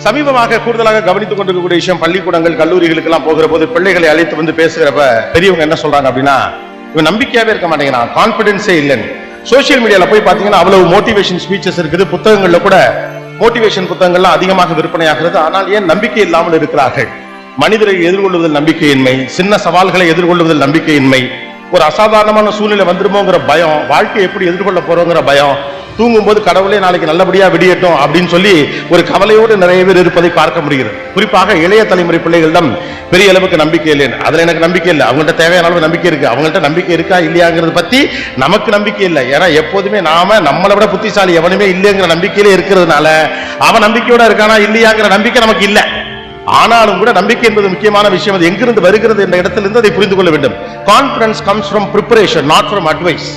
சமீபமாக கூடுதலாக கவனித்துக் கொண்டிருக்கக்கூடிய விஷயம், பள்ளிக்கூடங்கள் கல்லூரிகளுக்கு எல்லாம் போகிற போது பிள்ளைகளை அழைத்து வந்து பேசுகிறப்ப பெரியவங்க என்ன சொல்றாங்க அப்படின்னா, இவன் நம்பிக்கையாவே இருக்க மாட்டேங்கிறான், கான்பிடன்ஸே இல்லைன்னு. சோசியல் மீடியால போய் பாத்தீங்கன்னா அவ்வளவு மோட்டிவேஷன் ஸ்பீச்சஸ் இருக்குது, புத்தகங்கள்ல கூட மோட்டிவேஷன் புத்தகங்கள்லாம் அதிகமாக விற்பனையாகிறது. ஆனால் ஏன் நம்பிக்கை இல்லாமல் இருக்கிறார்கள்? மனிதரை எதிர்கொள்வதில் நம்பிக்கையின்மை, சின்ன சவால்களை எதிர்கொள்வதில் நம்பிக்கையின்மை, ஒரு அசாதாரணமான சூழ்நிலை வந்துருமோங்கிற பயம், வாழ்க்கை எப்படி எதிர்கொள்ள போறோங்கிற பயம், தூங்கும் போது கடவுளே நாளைக்கு நல்லபடியா விடியட்டும் அப்படின்னு சொல்லி ஒரு கவலையோடு நிறைய பேர் இருப்பதை பார்க்க முடிகிறது. குறிப்பாக இளைய தலைமுறை பிள்ளைகளிடம் பெரிய அளவுக்கு நம்பிக்கை இல்லை. அதுல எனக்கு நம்பிக்கை இல்லை, அவங்கள்ட்ட தேவையான அளவு நம்பிக்கை இருக்கு, அவங்கள்ட்ட நம்பிக்கை இருக்கா இல்லையாங்கிறத பத்தி நமக்கு நம்பிக்கை இல்லை. ஏன்னா எப்போதுமே நாம நம்மளை விட புத்திசாலி எவனுமே இல்லைங்கிற நம்பிக்கையிலே இருக்கிறதுனால அவன் நம்பிக்கையோட இருக்கானா இல்லையாங்கிற நம்பிக்கை நமக்கு இல்லை. ஆனாலும் கூட நம்பிக்கை என்பது முக்கியமான விஷயம். அது எங்கிருந்து வருகிறது என்ற இடத்திலிருந்து அதை புரிந்து கொள்ள வேண்டும். Confidence comes from preparation, not from advice.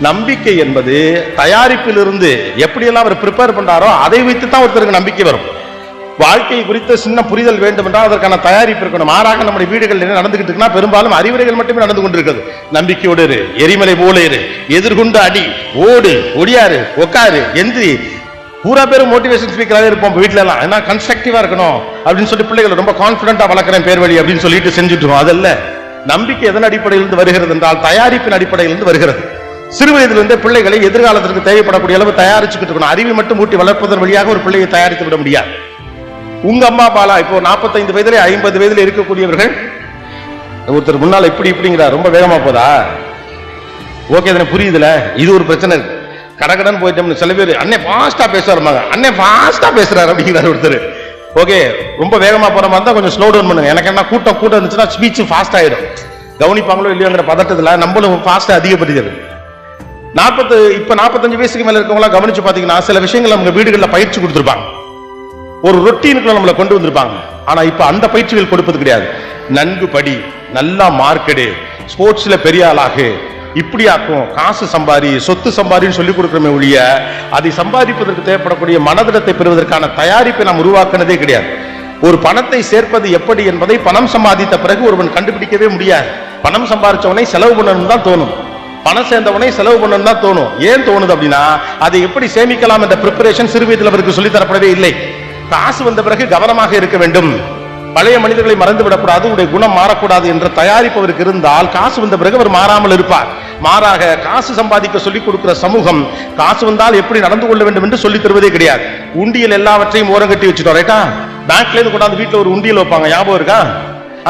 நம்பிக்கை என்பது தயாரிப்பிலிருந்து எப்படியெல்லாம் அவர் ப்ரிப்பேர் பண்றாரோ அதை வைத்து தான் ஒருத்தருக்கு நம்பிக்கை வரும். வாழ்க்கை குறித்த சின்ன புரிதல் வேண்டும் என்றால் அதற்கான தயாரிப்பு இருக்கணும். மாறாக நம்முடைய வீடுகள் என்ன நடந்துகிட்டு இருக்குன்னா பெரும்பாலும் அறிவுரைகள் மட்டுமே நடந்து கொண்டிருக்கிறது. நம்பிக்கையோடு இரு, எரிமலை போல இரு, எதிர்கொண்டு அடி, ஓடு, ஒடியாரு, உட்காரு, எந்திரி, பூரா பேரும் மோட்டிவேஷன் ஸ்பீக்கராகவே இருப்போம் வீட்டுல எல்லாம். ஏன்னா கன்ஸ்ட்ரக்டிவா இருக்கணும் அப்படின்னு சொல்லி பிள்ளைகளை ரொம்ப கான்பிடண்டா வளர்க்கிறேன் பேர் வழி அப்படின்னு சொல்லிட்டு செஞ்சுட்டு. அதல்ல நம்பிக்கை எதன் அடிப்படையிலிருந்து வருகிறது என்றால் தயாரிப்பின் அடிப்படையிலிருந்து வருகிறது. சிறு வயதிலிருந்து பிள்ளைகளை எதிர்காலத்திற்கு தேவைப்படக்கூடிய அளவு தயாரிச்சுக்கிட்டு இருக்கணும். அறிவை மட்டும் ஊட்டி வளர்ப்பதன் வழியாக ஒரு பிள்ளையை தயாரித்து விட முடியாது. உங்க அம்மா பாலா இப்போ 45 வயதுல 50 வயதுல இருக்கக்கூடியவர்கள் ஒருத்தர் முன்னால இப்படிங்கிறார், ரொம்ப வேகமா போதா? ஓகே, புரியுதுல? இது ஒரு பிரச்சனை இருக்கு. கடகடன் போயிட்டோம்னு சில பேர் அண்ணே ஃபாஸ்டா பேசுறாங்க, அண்ணே ஃபாஸ்டா பேசுறாரு அப்படிங்கிறார் ஒருத்தர். ஓகே, ரொம்ப வேகமா போற மாதிரி தான் கொஞ்சம் ஸ்லோ டவுன் பண்ணுங்க. எனக்கு என்ன கூட்டம் இருந்துச்சுன்னா ஸ்பீச் ஃபாஸ்ட் ஆயிடும். கவனிப்பாங்களோ இல்லையோங்கிற பதட்டத்துல நம்மளும் ஃபாஸ்டா அதிகப்படுகிறது. 45 வயசுக்கு மேல இருக்கவங்களா கவனிச்சு பாத்தீங்கன்னா சில விஷயங்கள் நம்ம வீடுகளில் பயிற்சி கொடுத்துருப்பாங்க, ஒரு ரொட்டீனுக்குள்ள நம்மளை கொண்டு வந்திருப்பாங்க. ஆனா இப்ப அந்த பயிற்சிகள் கொடுப்பது கிடையாது. நன்கு படி, நல்லா மார்க்கெடு, ஸ்போர்ட்ஸ்ல பெரிய ஆளாகு, இப்படி ஆக்கும், காசு சம்பாரி, சொத்து சம்பாரின்னு சொல்லிக் கொடுக்கிறோமே ஒழிய அதை சம்பாதிப்பதற்கு தேவைப்படக்கூடிய மனதிடத்தை பெறுவதற்கான தயாரிப்பை நாம் உருவாக்குனதே கிடையாது. ஒரு பணத்தை சேர்ப்பது எப்படி என்பதை பணம் சம்பாதித்த பிறகு ஒருவன் கண்டுபிடிக்கவே முடியாது. பணம் சம்பாதிச்சவனை செலவு பண்ணணும் தான் தோணும், பணம் சேர்ந்தவனை செலவு பண்ணணும் தான் தோணும். ஏன் தோணுது அப்படின்னா அதை எப்படி சேமிக்கலாம் என்ற பிரிப்பரேஷன் சிறு வயதில் அவருக்கு சொல்லித்தரப்படவே இல்லை. காசு வந்த பிறகு கவனமாக இருக்க வேண்டும், பழைய மனிதர்களை மறந்து விடக்கூடாது, உடைய குணம் மாறக்கூடாது என்ற தயாரிப்பு அவருக்கு இருந்தால் காசு வந்த பிறகு அவர் மாறாமல் இருப்பார். மாறாக காசு சம்பாதிக்க சொல்லிக் கொடுக்கிற சமூகம் காசு வந்தால் எப்படி நடந்து கொள்ள வேண்டும் என்று சொல்லித் தருவதே கிடையாது. உண்டியல் எல்லாவற்றையும் ஓரம் கட்டி வச்சுட்டோம், ரைட்டா? பேங்க்ல இருந்து கொண்டாந்து வீட்டுல ஒரு உண்டியல் வைப்பாங்க, ஞாபகம் இருக்கா?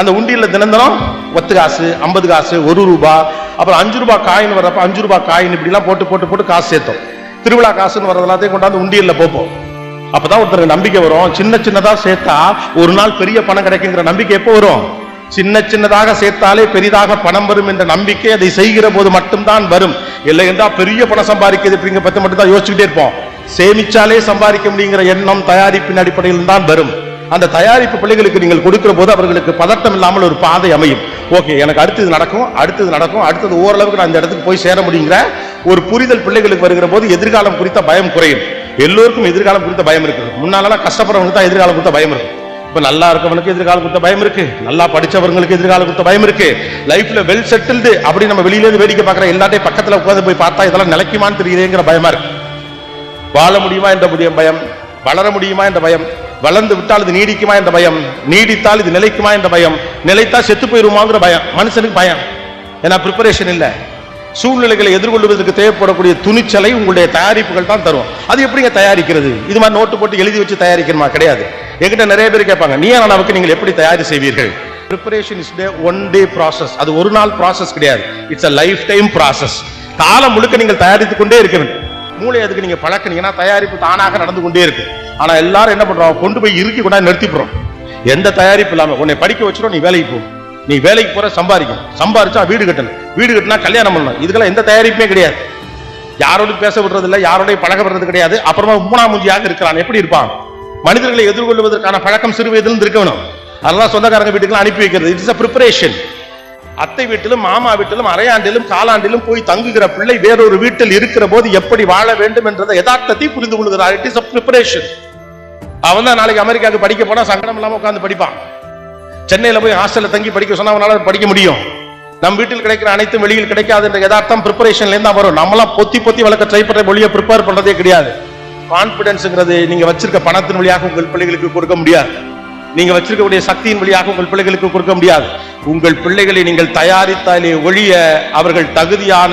அந்த உண்டியல்ல தினந்தனம் 10 காசு, 50 காசு, 1 ரூபாய், அப்புறம் 5 ரூபாய் காயின் வர்றப்ப 5 ரூபாய் காயின் இப்படி எல்லாம் போட்டு காசு சேர்த்தோம். திருவிழா காசுன்னு வர்றது எல்லாத்தையும் கொண்டாந்து உண்டியல்ல போப்போம். அப்பதான் ஒருத்தருக்கு நம்பிக்கை வரும். சின்னதா சேர்த்தா ஒரு நாள் பெரிய பணம் கிடைக்குங்கிற நம்பிக்கை எப்போ வரும்? சின்னதாக சேர்த்தாலே பெரிதாக பணம் வரும் என்ற நம்பிக்கை அதை செய்கிற போது மட்டும்தான் வரும். இல்லை என்றால் பெரிய பணம் சம்பாதிக்கிறது அப்படிங்கிற பத்தி மட்டும் தான் யோசிச்சுட்டே இருப்போம். சேமிச்சாலே சம்பாதிக்க முடியுங்கிற எண்ணம் தயாரிப்பின் அடிப்படையில் தான் வரும். அந்த தயாரிப்பு பிள்ளைகளுக்கு நீங்கள் கொடுக்கிற போது அவர்களுக்கு பதட்டம் இல்லாமல் ஒரு பாதை அமையும். ஓகே, எனக்கு அடுத்தது நடக்கும், அடுத்தது ஓரளவுக்கு நான் அந்த இடத்துக்கு போய் சேர முடியுங்கிற ஒரு புரிதல் பிள்ளைகளுக்கு வருகிற போது எதிர்காலம் குறித்த பயம் குறையும். எல்லோருக்கும் எதிர்காலம் குறித்த பயம் இருக்குது. முன்னாலாம் கஷ்டப்படுறவங்களுக்கு தான் எதிர்காலம் குறித்த பயம் இருக்கு. இப்ப நல்லா இருக்கவனுக்கு எதிர்காலம் குறித்த பயம் இருக்கு, நல்லா படிச்சவர்களுக்கு எதிர்காலம் குறித்த பயம் இருக்கு. லைஃப்ல வெல் செட்டில்டு அப்படி நம்ம வெளியில இருந்து வேடிக்கை பார்க்கிற எல்லாத்தையும் பக்கத்துல உட்கார்ந்து போய் பார்த்தா இதெல்லாம் நிலைக்குமான்னு தெரியுதுங்கிற பயமா இருக்கு. வாழ முடியுமா என்ற பயம், வளர முடியுமா என்ற பயம், வளர்ந்து விட்டால் இது நீடிக்குமா என்ற பயம், நீடித்தால் இது நிலைக்குமா என்ற பயம், நிலைத்தா செத்து போயிருமாங்கிற பயம். மனுஷனுக்கு பயம், ஏன்னா ப்ரிப்பரேஷன் இல்லை. சூழ்நிலைகளை எதிர்கொள்வதற்கு தேவைப்படக்கூடிய துணிச்சலை உங்களுடைய தயாரிப்புகள் தான் தரும். அது எப்படிங்க தயாரிக்கிறது? இது மாதிரி நோட்டு போட்டு எழுதி வச்சு தயாரிக்கணுமா? கிடையாது. என்கிட்ட நிறைய பேர் கேட்பாங்க, நீயானாவுக்கு நீங்கள் எப்படி தயாரி செய்வீர்கள்? Preparation is a one day process. அது ஒரு நாள் ப்ராசஸ் கிடையாது, இட்ஸ் a lifetime process. காலம் முழுக்க நீங்கள் தயாரித்துக் கொண்டே இருக்க வேண்டும். மூளை அதுக்கு நீங்க பழக்கினீங்கன்னா தயாரிப்பு தானாக நடந்து கொண்டே இருக்கு. ஆனா எல்லாரும் என்ன பண்றோம், கொண்டு போய் இறுக்கி கொண்டாந்து நிறுத்திப்படுறோம். எந்த தயாரிப்பு இல்லாம உன்னை படிக்க வச்சிடும், நீ வேலைக்கு போ, நீ வேலைக்கு போற சம்பாரிச்சா வீடு கட்டினா கல்யாணம் பண்ணணும். இதுக்கெல்லாம் எந்த தயாரிப்புமே கிடையாது. யாரோட பேச விடுறது இல்லை, யாரோட பழக விடுறது கிடையாது. அப்புறமா மூணாமூஞ்சியாக இருக்கிறான். எப்படி இருப்பான்? மனிதர்களை எதிர்கொள்வதற்கான பழக்கம் சிறு வயதிலிருந்து இருக்கணும். அதெல்லாம் சொந்தக்காரங்க வீட்டுக்கு அனுப்பி வைக்கிறது. It's a preparation. அத்தை வீட்டிலும் மாமா வீட்டிலும் அரையாண்டிலும் காலாண்டிலும் போய் தங்குகிற பிள்ளை வேறொரு வீட்டில் இருக்கிற போது எப்படி வாழ வேண்டும் என்றதை யதார்த்தத்தை புரிந்து கொள்கிறார். It is a preparation. அவன் தான் நாளைக்கு அமெரிக்காவுக்கு படிக்க போனா சங்கடம் இல்லாம உட்கார்ந்து படிப்பான். சென்னையில போய் ஹாஸ்டல்ல தங்கி படிக்க சொன்னா அவனால படிக்க முடியும். நம் வீட்டில் கிடைக்கிற அனைத்தும் வெளியில் கிடைக்காது என்ற யதார்த்தம் ப்ரிப்பரேஷன்ல இருந்தா வரும். நம்மளாம் பொத்தி வளர்க்க ட்ரை பண்ற மொழியை ப்ரிப்பேர் பண்றதே கிடையாது. கான்பிடன்ஸ்ங்கிறது நீங்க வச்சிருக்க பணத்தின் வழியாக உங்கள் பிள்ளைகளுக்கு கொடுக்க முடியாது. நீங்க வச்சிருக்கக்கூடிய சக்தியின் வழியாக உங்கள் பிள்ளைகளுக்கு கொடுக்க முடியாது. உங்கள் பிள்ளைகளை நீங்கள் தயாரித்தாலே ஒழிய அவர்கள் தகுதியான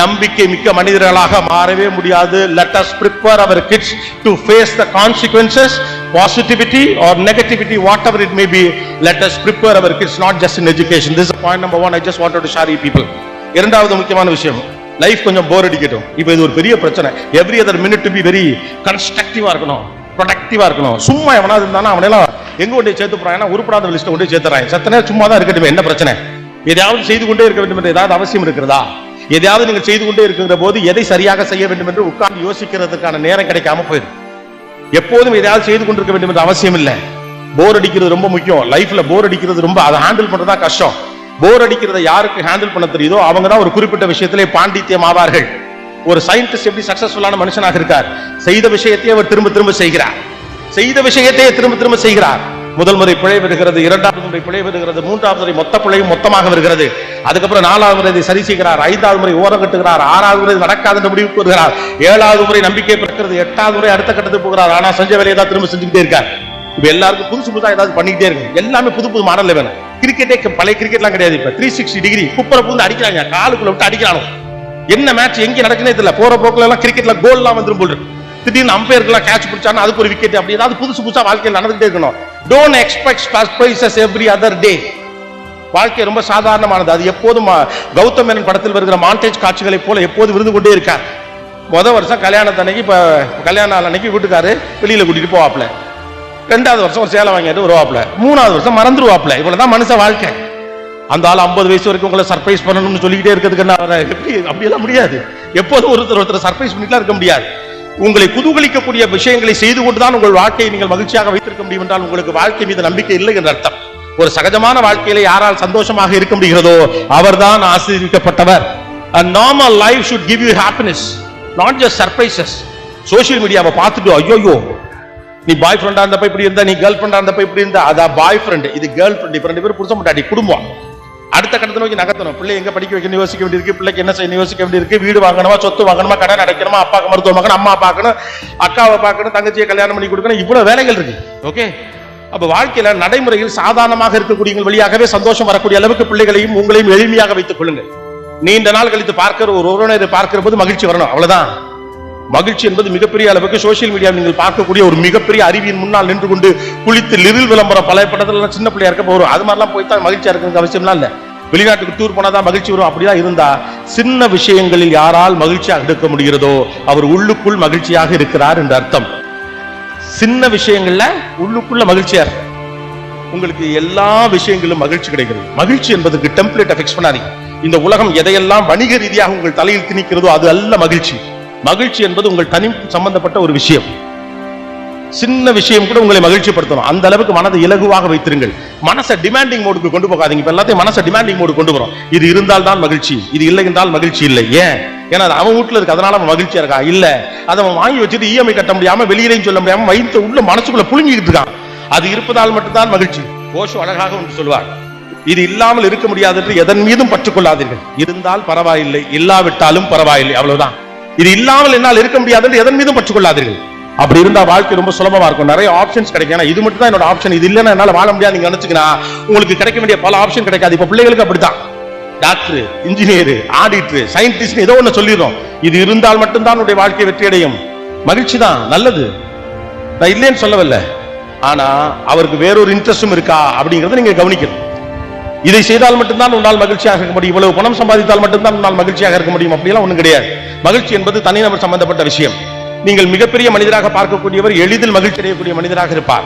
நம்பிக்கை மிக்க மனிதர்களாக மாறவே முடியாது. Let us prepare our kids to face the consequences, positivity or negativity, whatever it may be. Let us prepare our kids, not just in education. This is point number 1. I just wanted to share with people. இரண்டாவது முக்கியமான விஷயம், life கொஞ்சம் போர் அடிக்கட்டும். இப்போ இது ஒரு பெரிய பிரச்சனை. Every other minute to be very கன்ஸ்ட்ரக்டிவா இருக்கணும், ப்ரொடக்டிவா இருக்கணும். சும்மா எவனாவது இருந்தானா அவனெல்லாம் எங்க கொண்டு சேர்த்து போறாங்க, உருப்படாத லிஸ்ட் கொண்டு சேர்த்துறாங்க. சத்தனே சும்மா தான் இருக்கட்டும், என்ன பிரச்சனை? எதையாவது செய்து கொண்டே இருக்க வேண்டும் என்று ஏதாவது அவசியம் இருக்கிறதா? எதையாவது நீங்கள் செய்து கொண்டே இருக்கிற போது எதை சரியாக செய்ய வேண்டும் என்று உட்கார்ந்து யோசிக்கிறதுக்கான நேரம் கிடைக்காம போயிடும். எப்போதும் எதையாவது செய்து கொண்டிருக்க வேண்டும் என்ற அவசியம் இல்லை. போர் அடிக்கிறது ரொம்ப முக்கியம். லைஃப்ல போர் அடிக்கிறது ரொம்ப, அதை ஹேண்டில் பண்றதா கஷ்டம். போர் அடிக்கிறத யாருக்கு ஹேண்டில் பண்ண தெரியுதோ அவங்க தான் ஒரு குறிப்பிட்ட விஷயத்திலே பாண்டித்யம் ஆவார்கள். ஒரு சயின்டிஸ்ட் எப்படி சக்சஸ்ஃபுல்லான மனுஷனாக இருக்கார்? செய்த விஷயத்தையே அவர் திரும்ப திரும்ப செய்கிறார். செய்த விஷயத்தையே திரும்ப திரும்ப செய்கிறார். முதல் முறை பிழை வருகிறது, இரண்டாவது முறை பிழை வருகிறது, மூன்றாவது முறை மொத்த பிழையும் மொத்தமாக வருகிறது. அதுக்கப்புறம் நாலாவது முறை இதை சரி செய்கிறார், ஐந்தாவது முறை ஓரம் கட்டுகிறார், ஆறாவது முறை நடக்காது என்று முடிவுக்கு வருகிறார், ஏழாவது முறை நம்பிக்கை பிறக்கிறது, எட்டாவது முறை அடுத்த கட்டத்துக்கு போகிறார். ஆனா செஞ்ச வேலையை தான் திரும்ப செஞ்சுக்கிட்டே இருக்கார். இப்ப எல்லாருக்கும் புதுசு புதுசா ஏதாவது பண்ணிக்கிட்டே இருக்கு. எல்லாமே புது புது மாடல்ல வேணும். கிரிக்கெட்டே பழைய கிரிக்கெட்லாம் கிடையாது. இப்ப 360 டிகிரி குப்பரை பூந்து அடிக்கிறாங்க, காலுக்குள்ள விட்டு அடிக்கிறானோ. என்ன மேட்ச் எங்க நடக்குன்னே தெரியல. போற போக்குல எல்லாம் கிரிக்கெட்ல கோல்லாம் வந்துரும் போல் இருக்கு. திடீர்னு அம்பையர்லாம் கேட்ச் பிடிச்சானா அதுக்கு ஒரு விக்கெட். அப்படி ஏதாவது புதுசு புதுசா வாழ்க்கையில் நடந்துட்டே இருக்கணும். Don't expect surprises every other day. வாழ்க்கை ரொம்ப சாதாரணமானது. அது எப்போதும் கௌதம் மேனன் படத்தில் வருகிற மாண்டேஜ் காட்சிகளை போல எப்போது விருந்து கொண்டே இருக்கார். முதல் வருஷம் கல்யாணத்தன்னைக்கு, இப்ப கல்யாண நாள் அன்னைக்கு வீட்டுக்காரு வெளியில கூட்டிட்டு போவாப்ல. ரெண்டாவது வருஷம் ஒரு சேலை வாங்கிட்டு வருவாப்ல. மூணாவது வருஷம் மறந்துருவாப்ல. இவ்வளவுதான் மனுஷ வாழ்க்கை. அந்த ஆள் 50 வயசு வரைக்கும் உங்களை சர்ப்ரைஸ் பண்ணணும்னு சொல்லிக்கிட்டே இருக்கிறதுக்கு என்ன எப்படி? அப்படியெல்லாம் முடியாது. எப்போதும் ஒருத்தர் சர்ப்ரைஸ் பண்ணிக்கலாம் இருக்க முடியாது. உங்களை குதூகலிக்கக்கூடிய விஷயங்களை செய்து கொண்டுதான் உங்கள் வாழ்க்கையை நீங்கள் மகிழ்ச்சியாக வைத்திருக்க முடியும் என்றால் உங்களுக்கு வாழ்க்கை மீது நம்பிக்கை இல்லை என்ற அர்த்தம். ஒரு சகஜமான வாழ்க்கையில யாரால் சந்தோஷமாக இருக்க முடிகிறதோ அவர்தான் ஆசீர்வதிக்கப்பட்டவர். A normal life should give you happiness, not just surprises. Social மீடியாவை பார்த்துட்டு ஐயோ நீ பாய் ஃப்ரெண்டா இருந்தப்ப இப்படி இருந்தா, நீ கேர்ள் ஃப்ரெண்டா இருந்தப்ப இப்படி இருந்தா, அதான் பாய் ஃப்ரெண்ட், இது கேர்ள் ஃப்ரெண்ட். இப்ப 2 பேரும் புருஷன் பொண்டாட்டி குடும்பம். அடுத்த கட்டத்தை நோக்கி நகர்த்தணும். பிள்ளை எங்க படிக்க வைக்கணும் யோசிக்க வேண்டியிருக்கு, பிள்ளைக்கு என்ன செய்யணும் யோசிக்க வேண்டியிருக்கு, வீடு வாங்கணுமா, சொத்து வாங்கணுமா, கடன் அடைக்கணுமா, அப்பாக்கு மருத்துவம் பார்க்கணும், அம்மா பார்க்கணும், அக்காவை பார்க்கணும், தங்கச்சியை கல்யாணம் பண்ணி கொடுக்கணும், இவ்வளவு வேலைகள் இருக்கு. ஓகே, அப்ப வாழ்க்கையில நடைமுறையில் சாதாரணமாக இருக்கக்கூடிய வழியாகவே சந்தோஷம் வரக்கூடிய அளவுக்கு பிள்ளைகளையும் உங்களையும் எளிமையாக வைத்துக் கொள்ளுங்கள். நீண்ட நாள் கழித்து பார்க்கிற ஒரு உறவினரை பார்க்கிற போது மகிழ்ச்சி வரணும், அவ்வளவுதான். மகிழ்ச்சி என்பது மிகப்பெரிய அளவுக்கு சோசியல் மீடியா நீங்கள் பார்க்கக்கூடிய ஒரு மிகப்பெரிய அறிவியின் முன்னால் நின்று கொண்டு குளித்து லிரில் விளம்பரம் பல படத்துல சின்ன பிள்ளையா இருக்க போறோம். அது மாதிரிலாம் போய்தான் மகிழ்ச்சியா இருக்கிறது அவசியம்லாம் இல்ல. வெளிநாட்டுக்கு டூர் போனாதான் மகிழ்ச்சி வரும் அப்படிதான் இருந்தா, சின்ன விஷயங்களில் யாரால் மகிழ்ச்சியாக இருக்க முடிகிறதோ அவர் உள்ளுக்குள் மகிழ்ச்சியாக இருக்கிறார் என்று அர்த்தம். சின்ன விஷயங்கள்ல உள்ளுக்குள்ள மகிழ்ச்சியா இருக்கு. உங்களுக்கு எல்லா விஷயங்களும் மகிழ்ச்சி கிடைக்கிறது. மகிழ்ச்சி என்பதுக்கு டெம்ப்ளேட்டை ஃபிக்ஸ் பண்ணாதீங்க. இந்த உலகம் எதையெல்லாம் வணிக ரீதியாக உங்கள் தலையில் திணிக்கிறதோ அது அல்ல மகிழ்ச்சி. மகிழ்ச்சி என்பது உங்கள் தனி சம்பந்தப்பட்ட ஒரு விஷயம். சின்ன விஷயம் கூட உங்களை மகிழ்ச்சிப்படுத்தணும். அந்த அளவுக்கு மனதை இலகுவாக வைத்திருங்கள். மனசை டிமாண்டிங் மோடுக்கு கொண்டு போகாதீங்க. இப்ப எல்லாத்தையும் மனசை டிமாண்டிங் மோடு கொண்டு வரோம். இது இருந்தால் தான் மகிழ்ச்சி, இது இல்லை என்றால் மகிழ்ச்சி இல்லை. ஏன்? ஏன்னா அவன் வீட்டுல இருக்கு, அதனால அவன் மகிழ்ச்சியா இருக்கா? இல்ல, அதை அவன் வாங்கி வச்சுட்டு இஎம்ஐ கட்ட முடியாம, வெளியிலையும் சொல்ல முடியாம, வயிற்று உள்ள மனசுக்குள்ள புழுங்கிட்டு இருக்கான். அது இருப்பதால் மட்டும்தான் மகிழ்ச்சி. ஓஷோ அழகாக ஒன்று சொல்வார், இது இல்லாமல் இருக்க முடியாது என்று எதன் மீதும் பற்றுக்கொள்ளாதீர்கள். இருந்தால் பரவாயில்லை, இல்லாவிட்டாலும் பரவாயில்லை, அவ்வளவுதான். இது இல்லாமல் என்னால் இருக்க முடியாது என்று எதன் மீதும் பற்றுக்கொள்ளாதீர்கள். அப்படி இருந்தா வாழ்க்கை ரொம்ப சுலபமா இருக்கும். நிறைய ஆப்ஷன்ஸ் கிடைக்கும். இது மட்டும் தான் என்னோட ஆப்ஷன், இது இல்லைன்னா என்னால வாழ முடியாது நீங்க நினைச்சுக்கினா உங்களுக்கு கிடைக்க வேண்டிய பல ஆப்ஷன் கிடைக்காது. இப்ப பிள்ளைகளுக்கு அப்படித்தான். டாக்டர், இன்ஜினியர், ஆடிட்டர், சயின்டிஸ்ட் ஏதோ ஒண்ணு சொல்லிடுறோம். இது இருந்தால் மட்டும்தான் உங்களுடைய வாழ்க்கை வெற்றி அடையும். மகிழ்ச்சி தான் நல்லது, நான் இல்லைன்னு சொல்லவில்லை. ஆனா அவருக்கு வேறொரு இன்ட்ரெஸ்டும் இருக்கா அப்படிங்கறத நீங்க கவனிக்கணும். இதை செய்தால் மட்டும்தான் உன்னால் மகிழ்ச்சியாக இருக்க முடியும், இவ்வளவு பணம் சம்பாதித்தால் மட்டும்தான் உன்னால் மகிழ்ச்சியாக இருக்க முடியும் அப்படியெல்லாம் ஒண்ணும் கிடையாது. மகிழ்ச்சி என்பது தனிநபர் சம்பந்தப்பட்ட விஷயம். நீங்கள் மிகப்பெரிய மனிதராக பார்க்கக்கூடியவர் எளிதில் மகிழ்ச்சி அடையக்கூடிய மனிதராக இருப்பார்.